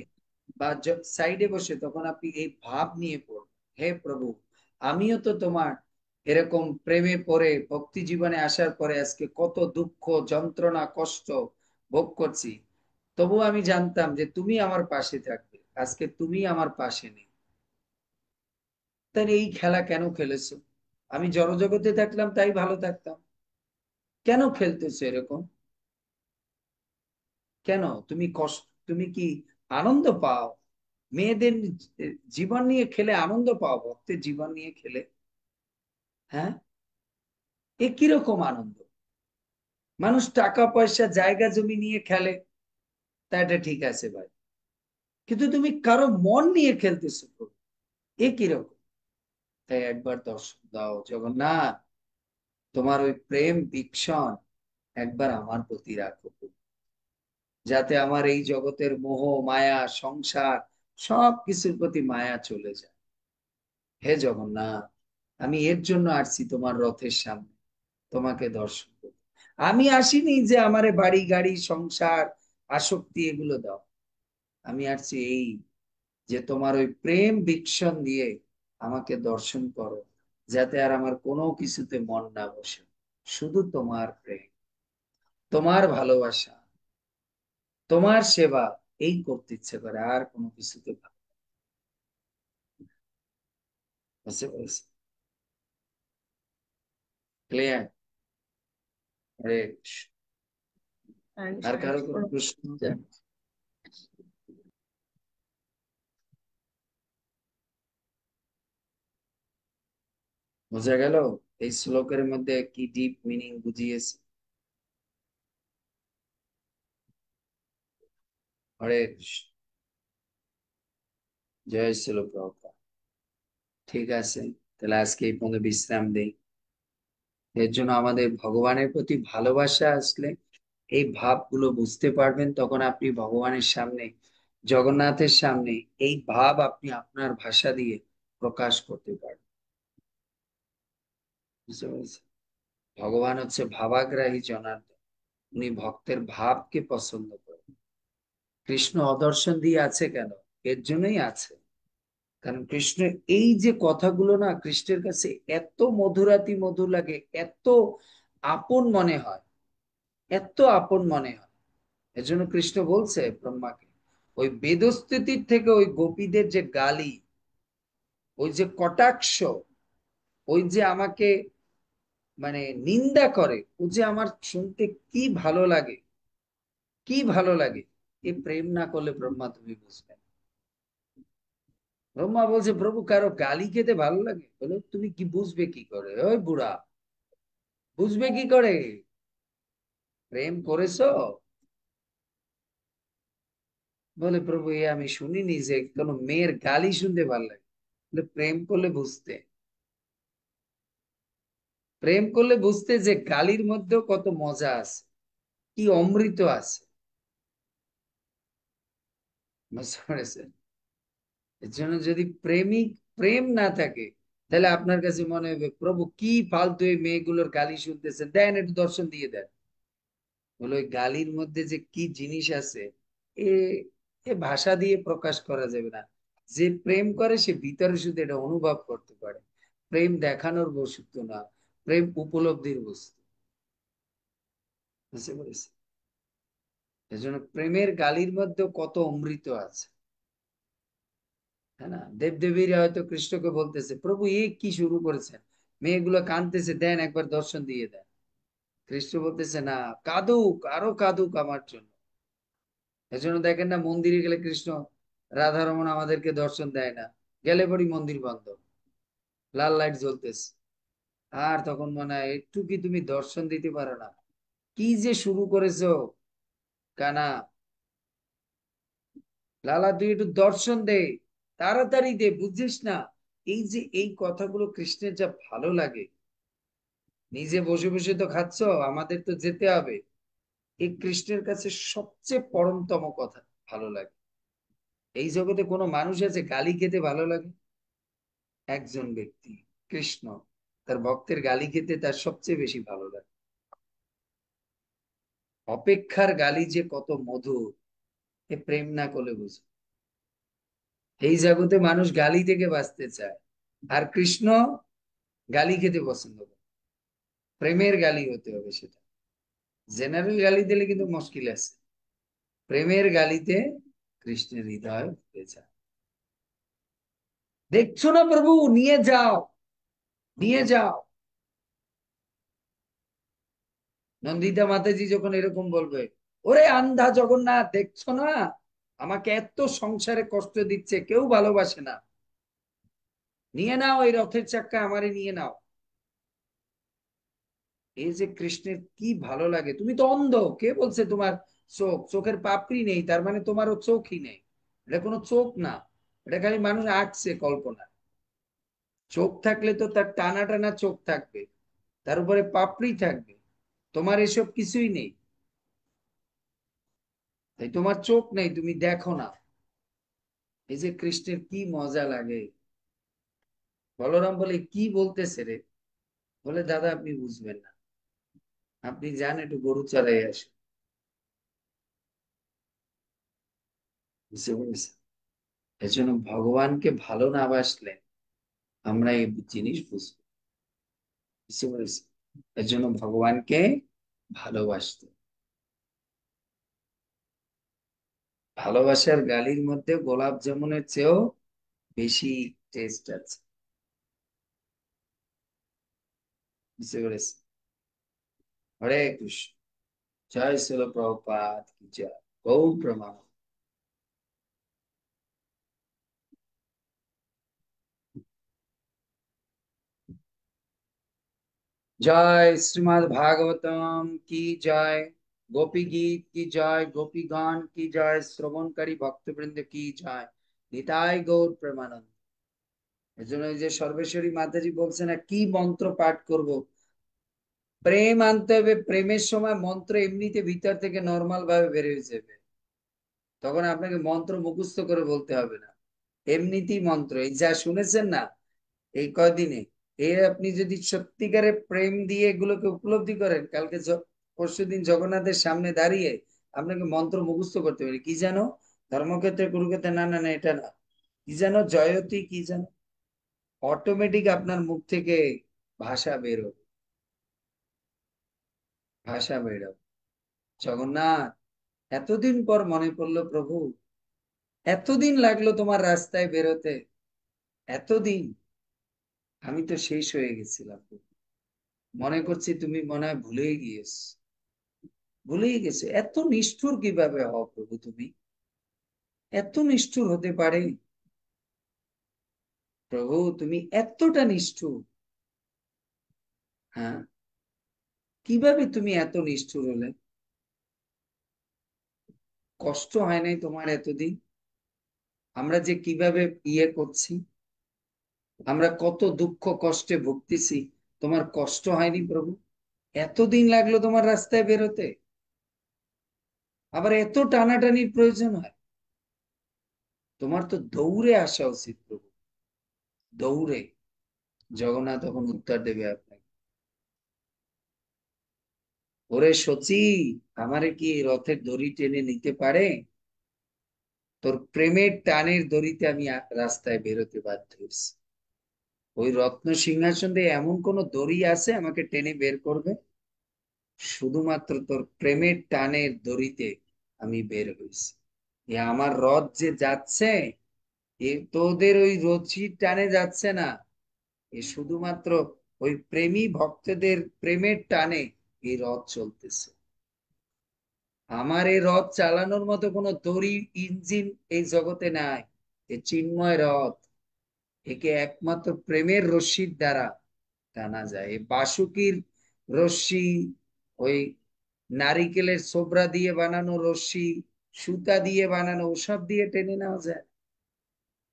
বা সাইডে বসে, তখন আপনি এই ভাব নিয়ে পড়বেন, হে প্রভু, আমিও তো তোমার এরকম প্রেমে পড়ে ভক্তি জীবনে আসার পরে আজকে কত দুঃখ যন্ত্রণা কষ্ট ভোগ করছি, তবু আমি জানতাম যে তুমি আমার পাশে থাকবে, আজকে তুমি আমার পাশে নেই, তাই এই খেলা কেন খেলেছো? আমি জড়জগতে থাকলাম তাই ভালো থাকতাম, কেন খেলতেছো এরকম? কেন তুমি কষ্ট, তুমি কি আনন্দ পাও? মেয়েদের জীবন নিয়ে খেলে আনন্দ পাও, ভক্তের জীবন নিয়ে খেলে? হ্যাঁ, এ কিরকম আনন্দ? মানুষ টাকা পয়সা জায়গা জমি নিয়ে খেলে, তা এটা ঠিক আছে ভাই, কিন্তু তুমি কারো মন নিয়ে খেলতেছো প্রভু, এ কিরকম? তাই একবার দর্শন দাও জগন্নাথ, তোমার ওই প্রেম ভীষণ একবার আমার প্রতি রাখো প্রভু, যাতে আমার এই জগতের মোহ মায়া সংসার সব কিছুর প্রতি মায়া চলে যায়। হে জগন্নাথ, আমি এর জন্য আসছি তোমার রথের সামনে, তোমাকে দর্শন করতে। আমি আসিনি যে আমারে বাড়ি গাড়ি সংসার আসক্তি এগুলো দাও, আমি আসছি এই যে তোমার ওই প্রেম ভিক্ষণ দিয়ে আমাকে দর্শন করো, যাতে আর আমার কোনো কিছুতে মন না বসে, শুধু তোমার প্রেম। তোমার ভালোবাসা, তোমার সেবা, এই করতে ইচ্ছে করে, আর কোনো কিছুতে ভালো বুঝতে পেরেছি? ক্লিয়ার? আরে,
হরে
আর
কৃষ্ণ, হরে
কারো
কৃষ্ণ
কোনো
প্রভু।
প্রশ্ন? বোঝা গেল এই শ্লোকের মধ্যে কি ডিপ মিনিং বুঝিয়েছে? হরে কৃষ্ণ, জয় শ্রীল প্রভুপাদ। ঠিক আছে, তাহলে আজকে এই পর্যন্ত বিশ্রাম দেই। এর জন্য আমাদের ভগবানের প্রতি ভালোবাসা আসলে এই ভাবগুলো বুঝতে পারবেন, তখন আপনি ভগবানের সামনে, জগন্নাথের সামনে এই ভাব আপনি আপনার ভাষা দিয়ে প্রকাশ করতে পারবেন। বুঝতে পেরেছেন? ভগবান হচ্ছে ভাবাগ্রাহী জনার্দন। উনি ভক্তের ভাবকে পছন্দ করেন। কৃষ্ণ অদর্শন দিয়ে আছে কেন? এর জন্যই আছে। কারণ কৃষ্ণ, এই যে কথাগুলো না কৃষ্ণের কাছে এত মধুরাতি মধুর লাগে, এত আপন মনে হয়, এত আপন মনে হয়। এজন্য কৃষ্ণ বলছে ব্রহ্মাকে, ওই বেদস্তুতির থেকে ওই গোপীদের যে গালি, ওই যে কটাক্ষ, ওই যে আমাকে মানে নিন্দা করে, ও যে আমার শুনতে কি ভালো লাগে, কি ভালো লাগে। এই প্রেম না করলে ব্রহ্মা তুমি বুঝবে না। ব্রহ্মা বলছে, প্রভু কারো গালি খেতে ভালো লাগে? বলে, তুমি কি বুঝবে কি করে, ওই বুড়া, বুঝবে কি করে? প্রেম করেছো? বলে, প্রভু এ আমি শুনিনি যে কোনো মেয়ের গালি শুনতে ভালো লাগে। বলে, প্রেম করলে বুঝতে, প্রেম করলে বুঝতে যে গালির মধ্যেও কত মজা আছে, কি অমৃত আছে। বুঝতে পেরেছেন? এর জন্য যদি প্রেম না থাকে, তাহলে আপনার কাছে মনে হবে প্রভু কি ফালতু এই মেয়েগুলোর গালি শুনতেছেন, দেন একটু দর্শন দিয়ে দেন। বলে, ওই গালির মধ্যে যে কি জিনিস আছে, এ এ ভাষা দিয়ে প্রকাশ করা যাবে না। যে প্রেম করে সে ভিতরে শুধু এটা অনুভব করতে পারে। প্রেম দেখানোর বস্তু না, প্রেম উপলব্ধির বস্তু। বুঝতে পেরেছি? এজন্য প্রেমের গালির মধ্যে কত অমৃত আছে। হ্যাঁ না, দেবদেবীরা হয়তো কৃষ্ণকে বলতেছে, প্রভু এ কি শুরু করেছেন, মেয়েগুলো কাঁদতেছে, দেন একবার দর্শন দিয়ে দেন। কৃষ্ণ বলতেছে, না, কাঁদুক, আরো কাঁদুক আমার জন্য। এজন্য দেখেন না, মন্দিরে গেলে কৃষ্ণ, রাধারমণ আমাদেরকে দর্শন দেয় না। গেলে পরই মন্দির বন্ধ, লাল লাইট জ্বলতেছে। আর তখন মনে হয় একটু কি তুমি দর্শন দিতে পারো না? কি যে শুরু করেছো কানা, লালা তুই একটু দর্শন দে, তাড়াতাড়ি দে, বুঝছিস না? এই যে এই কথাগুলো কৃষ্ণের যা ভালো লাগে। নিজে বসে বসে তো খাচ্ছ, আমাদের তো যেতে হবে। এই কৃষ্ণের কাছে সবচেয়ে পরমতম কথা ভালো লাগে। এই জগতে কোনো মানুষ আছে গালি খেতে ভালো লাগে? একজন ব্যক্তি, কৃষ্ণ। তার ভক্তের গালি খেতে তার সবচেয়ে বেশি ভালো লাগে। অপেক্ষার গালি যে কত মধুর, এ প্রেম না করলে বুঝো। এই জগতে মানুষ গালি থেকে বাঁচতে চায়, আর কৃষ্ণ গালি খেতে পছন্দ করে। প্রেমের গালি হতে হবে সেটা। জেনারেল গালি দিলে কিন্তু মুশকিল আছে। প্রেমের গালিতে কৃষ্ণের হৃদয় ভরে যায়। দেখছো না প্রভু, নিয়ে যাও, নিয়ে যাও। নন্দিতা মাতাজি যখন এরকম বলবে, ওরে আন্ধা জগন্নাথ, দেখছো না আমাকে এত সংসারে কষ্ট দিচ্ছে, কেউ ভালোবাসে না, নিয়ে নাও এই রথের চাক্কা, আমারে নিয়ে নাও। এই যে কৃষ্ণের কি ভালো লাগে। তুমি তো অন্ধ, কে বলছে তোমার চোখের পাপড়ি নেই, তার মানে তোমারও চোখই নেই? এটা কোনো চোখ না, এটা খালি মানুষ আঁকছে কল্পনা। চোখ থাকলে তো তার টানা টানা চোখ থাকবে, তার উপরে পাপড়ি থাকবে। তোমার এসব কিছুই নেই, তাই তোমার চোখ নেই, তুমি দেখো না। এই যে কৃষ্ণের কি মজা লাগে। বলরাম বলে, কি বলতেছে রে? বলে, দাদা আপনি বুঝবেন না, আপনি যান একটু গরু চড়াই আসুন। বুঝতে পেরেছেন? এর জন্য ভগবানকে ভালো না বাসলে আমরা এই জিনিস বুঝবো। বুঝতে পেরেছেন? এর জন্য ভগবানকে ভালোবাসতে ভালোবাসার গালির মধ্যে গোলাপ জামুনের চেয়েও বেশি টেস্ট আছে। বুঝতে পেরেছি। হরে কৃষ্ণ। জয় শিল প্রভুপাদ কি জয়। গৌর প্রমাণ। জয় শ্রীমদ্ ভাগবতম কি জয়। গোপী গীত কি জয়, গোপী গান কি জয়, শ্রবণকারী ভক্তবৃন্দ কি জয়। নিতাই গৌর প্রেমানন্দ। এজন্য এই যে সর্বেশ্বরী মাতাজি বলছে না, কি মন্ত্র পাঠ করব। প্রেম আনতে হবে, প্রেমের সময় মন্ত্র এমনিতে ভিতর থেকে নর্মাল ভাবে বেরিয়ে যাবে। তখন আপনাকে মন্ত্র মুখস্থ করে বলতে হবে না, এমনিতেই মন্ত্র এই যা শুনেছেন না এই কয়দিনে, এর আপনি যদি সত্যিকারের প্রেম দিয়ে এগুলোকে উপলব্ধি করেন, কালকে পরশুদিন জগন্নাথের সামনে দাঁড়িয়ে আপনাকে মন্ত্র মুখস্থ করতে পারে। কি জানো, ধর্মক্ষেত্রে কুরুক্ষেত্রে, না না না এটা না, কি জানো জয়তী কি জানো, অটোমেটিক আপনার মুখ থেকে ভাষা বের হবে, ভাষা বের হবে। জগন্নাথ, এতদিন পর মনে পড়লো প্রভু, এতদিন লাগলো তোমার রাস্তায় বেরোতে, এতদিন, আমি তো শেষ হয়ে গেছিলাম। মনে করছি তুমি মনে হয় ভুলেই গিয়েছ, ভুলেই গেছে। এত নিষ্ঠুর কিভাবে হও প্রভু তুমি, এত নিষ্ঠুর হতে পারে প্রভু, তুমি এতটা নিষ্ঠুর। হ্যাঁ, কিভাবে তুমি এত নিষ্ঠুর হলে? কষ্ট হয় নাই তোমার এতদিন? আমরা যে কিভাবে করছি, আমরা কত দুঃখ কষ্টে ভুগতেছি, তোমার কষ্ট হয়নি প্রভু? এতদিন লাগলো তোমার রাস্তায় বেরোতে, আবার এত টানাটানির প্রয়োজন হয়? তোমার তো দৌড়ে আসা উচিত প্রভু, দৌড়ে। জগন্নাথ তখন উত্তর দেবে আপনাকে, ওরে সচি, আমারে কি এই রথের দড়ি টেনে নিতে পারে? তোর প্রেমের টানের দড়িতে আমি রাস্তায় বেরোতে বাধ্য হয়েছি। ওই রত্ন সিংহাসন দিয়ে এমন কোন দড়ি আছে আমাকে টেনে বের করবে? শুধুমাত্র তোর প্রেমের টানের দড়িতে আমি বের হয়েছি। এ আমার রথ যে যাচ্ছে, এ তোদের ওই রথির টানে যাচ্ছে না, এ শুধুমাত্র ওই প্রেমী ভক্তদের প্রেমের টানে এই রথ চলতেছে। আমার এই রথ চালানোর মতো কোনো দড়ি, ইঞ্জিন এই জগতে নাই। এ চিন্ময় রথ, একে একমাত্র প্রেমের রশ্মির দ্বারা টানা যায়। এই বাসুকির রশ্মি, ওই নারিকেলের ছোবড়া দিয়ে বানানো রশ্মি, সুতা দিয়ে বানানো, ওসব দিয়ে টেনে নেওয়া যায়?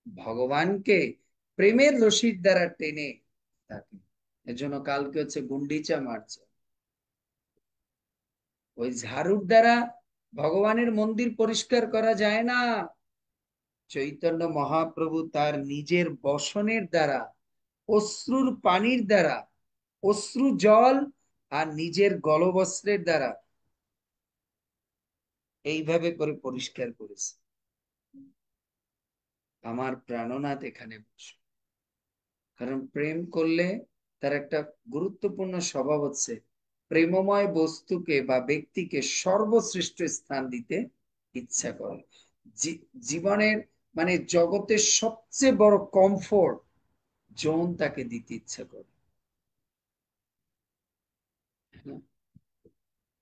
ভগবানকে প্রেমের রশির দ্বারা টেনে থাকে। এর জন্য কালকে হচ্ছে গুন্ডিচা মার্চ। ওই ঝাড়ুর দ্বারা ভগবানের মন্দির পরিষ্কার করা যায় না। চৈতন্য মহাপ্রভু তার নিজের বসনের দ্বারা, অশ্রুর পানির দ্বারা, অশ্রু জল আর নিজের গলবস্ত্রের দ্বারা এইভাবে করে পরিষ্কার করেছে। আমার প্রাণনাথ এখানে বসে, কারণ প্রেম করলে তার একটা গুরুত্বপূর্ণ স্বভাব হচ্ছে প্রেমময় বস্তুকে বা ব্যক্তিকে সর্বশ্রেষ্ঠ স্থান দিতে ইচ্ছা করে। জীবনের মানে জগতের সবচেয়ে বড় কমফোর্ট জোন তাকে দিতে ইচ্ছা করে। হ্যাঁ?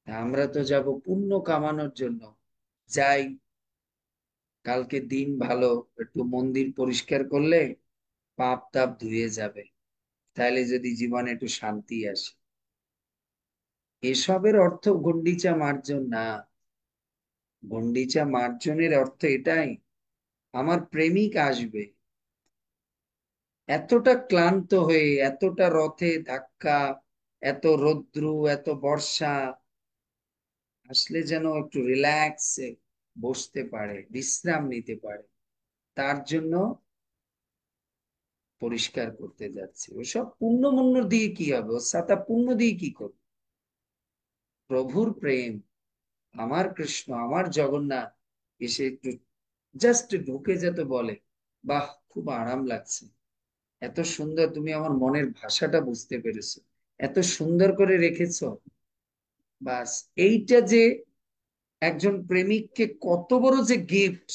আমরা তো যাব পুণ্য কামানোর জন্য, যাই, কালকে দিন ভালো, একটু মন্দির পরিষ্কার করলে পাপ তাপ ধুয়ে যাবে, তাহলে যদি জীবনে একটু শান্তি আসে। এসবের অর্থ গুন্ডিচা মার্জন না। গুন্ডিচা মার্জনের অর্থ এটাই, আমার প্রেমিক আসবে। এতটা ক্লান্ত হয়ে, এতটা রথে ধাক্কা, এত রৌদ্র, এত বর্ষা, আসলে যেন একটু রিল্যাক্সে বসতে পারে, বিশ্রাম নিতে পারে, তার জন্য পরিষ্কার করতে যাচ্ছে। ওসব পুণ্য মুণ্য দিয়ে কি হবে, ও সাতা পুণ্য দিয়ে কি করবে? প্রভুর প্রেম, আমার কৃষ্ণ, আমার জগন্নাথ এসে একটু জাস্ট ঢুকে যেতে বলে, বাহ খুব আরাম লাগছে, এত সুন্দর, তুমি আমার মনের ভাষাটা বুঝতে পেরেছো, এত সুন্দর করে রেখেছো। বাস এইটা যে একজন প্রেমিককে কত বড় যে গিফট,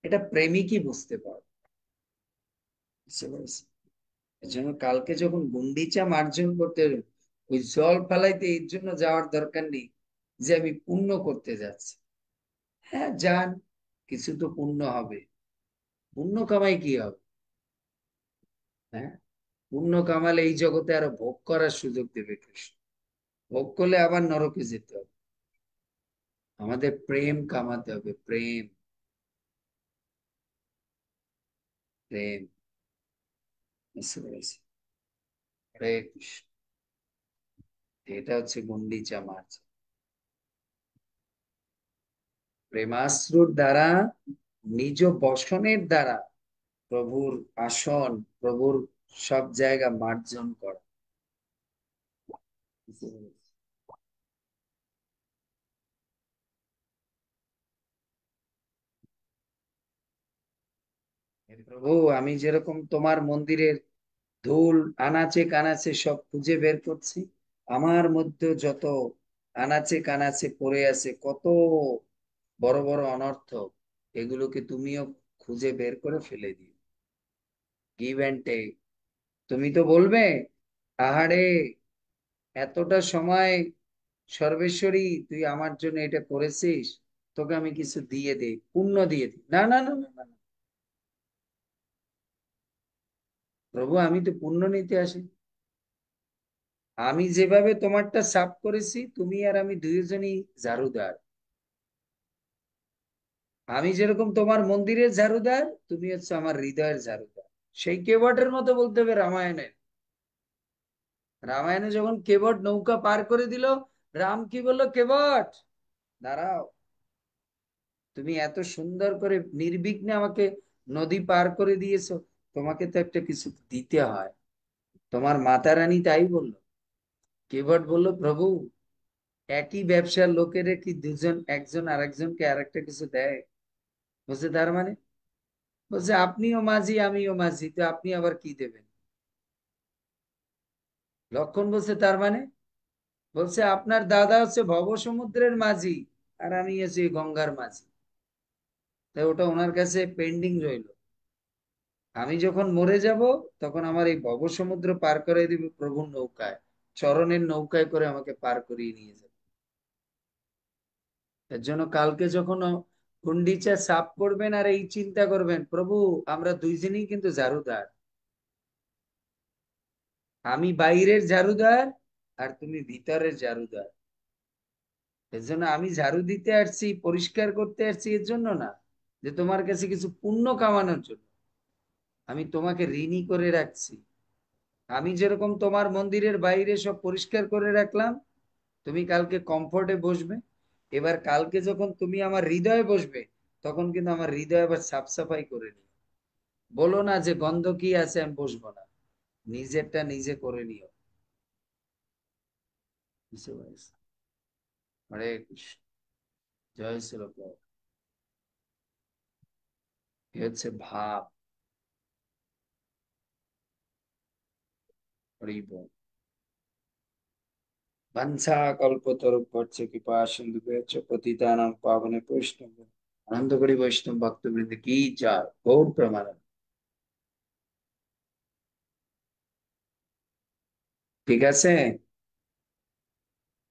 এটা প্রেমিকই বুঝতে পারে। বুঝতে পারছি। এর জন্য কালকে যখন গুন্ডিচা মার্জন করতে হবে, ওই জল ফেলাইতে এর জন্য যাওয়ার দরকার নেই যে আমি পুণ্য করতে যাচ্ছি। হ্যাঁ যান, কিছু তো পুণ্য হবে। পুণ্য কামাই কি হবে? হ্যাঁ, পুণ্য কামালে এই জগতে আরো ভোগ করার সুযোগ দেবে কৃষ্ণ। ভোগ করলে আবার নরকে যেতে হবে। আমাদের প্রেম কামাতে হবে, প্রেম, প্রেম। বুঝতে পেরেছি? হরে কৃষ্ণ। এটা হচ্ছে গুন্ডিচা মার্চ। প্রেমাশ্রুর দ্বারা, নিজ বসনের দ্বারা প্রভুর আসন, প্রভুর সব জায়গা মার্জন করা। বুঝতে পেরেছি? হে প্রভু, আমি যেরকম তোমার মন্দিরের ধুল আনাচে কানাচে সব খুঁজে বের করছি, আমার মধ্যে যত আনাচে কানাচে পড়ে আছে, কত বড় বড় অনর্থ, এগুলোকে তুমিও খুঁজে বের করে ফেলে দিও। Give and take. তুমি তো বলবে, আহারে, এতটা সময় সর্বেশ্বরী তুই আমার জন্য এটা করেছিস, তোকে আমি কিছু দিয়ে দেই, পুণ্য দিয়ে দিই। না না না না না না। প্রভু, আমি তো পুণ্য নিতে আসি। আমি যেভাবে তোমারটা সাফ করেছি, তুমি আর আমি দুইজনই ঝাড়ুদার। আমি যেরকম তোমার মন্দিরের ঝাড়ুদার, তুমি হচ্ছে আমার হৃদয়ের ঝাড়ুদার। সেই কেবটের মতো বলতে হবে রামায়ণে। রামায়ণে যখন কেবট নৌকা পার করে দিল, রাম কি বললো? কেবট দাঁড়াও, তুমি এত সুন্দর করে নির্বিঘ্নে আমাকে নদী পার করে দিয়েছো, তোমাকে তো একটা কিছু দিতে হয়। তোমার মাতা রানী তাই বললো। কেবট বলল, প্রভু, একই ব্যবসার লোকেরা কি দুজন একজন আরেকজনকে আরেকটা কিছু দেয়? বলছে তার মানে? বলছে আপনিও মাঝি আমিও মাঝি, তো আপনি আবার কি দেবেন? লক্ষণ বলছে তার মানে? বলছে আপনার দাদা হচ্ছে ভব সমুদ্রের মাঝি, আর আমি হচ্ছে গঙ্গার মাঝি। তাই ওটা ওনার কাছে পেন্ডিং রইলো। আমি যখন মরে যাব, তখন আমার এই ভব সমুদ্র পার করে দিবে প্রভুর নৌকায়, চরণের নৌকায় করে আমাকে পার করিয়ে নিয়ে যাবে। এর জন্য কালকে যখন গুন্ডিচা সাফ করবেন আর এই চিন্তা করবেন, প্রভু, আমরা দুইজনই কিন্তু ঝাড়ুদার। আমি বাইরের ঝাড়ুদার, আর তুমি ভিতরের ঝাড়ুদার। এর জন্য আমি ঝাড়ু দিতে আসছি, পরিষ্কার করতে আসছি এর জন্য না, যে তোমার কাছে কিছু পুণ্য কামানোর জন্য। আমি তোমাকে ঋণী করে রাখছি। আমি যেরকম তোমার মন্দিরের বাইরে সব পরিষ্কার করে রাখলাম, তুমি কালকে কমফোর্টে বসবে। এবার কালকে যখন তুমি আমার হৃদয়ে বসবে, তখন কিন্তু আমার হৃদয় আবার সাফ সাফাই করে নিও। বলো না যে গন্ধ কি আছে, আমি বসবো না। নিজেরটা নিজে করে নিও। বুঝতে পারছি? হরে কৃষ্ণ। জয় শ্রী প্রভু। এ হচ্ছে ভাব। হরি বল। বাঞ্ছা কল্পতরুভ্যশ্চ কৃপা সিন্ধুভ্যশ্চ পতিতানাং পাবনে বৈষ্ণব আনন্দ করি বৈষ্ণব ভক্তবৃন্দ কি জয় গৌর প্রেমানন্দ। ঠিক আছে?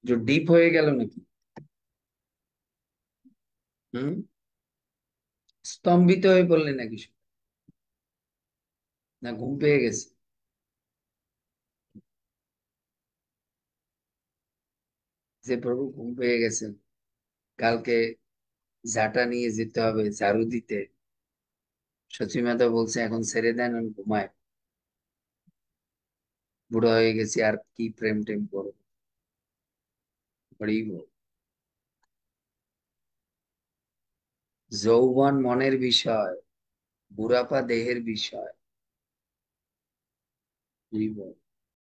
যে ডিপ হয়ে গেল নাকি? হুম? স্তম্ভিত হয়ে পড়লে নাকি? না ঘুম পেয়ে গেছে? যে প্রভু ঘুম পেয়ে গেছেন, কালকে ঝাঁটা নিয়ে যেতে হবে ঝাড়ু দিতে। সচিমাতা বলছে এখন ছেড়ে দেন, আমি ঘুমায়, বুড়ো হয়ে গেছি, আর কি প্রেম টেম করবো। হরি বল। যৌবন মনের বিষয়, বুড়াপা দেহের বিষয়। হরি বল।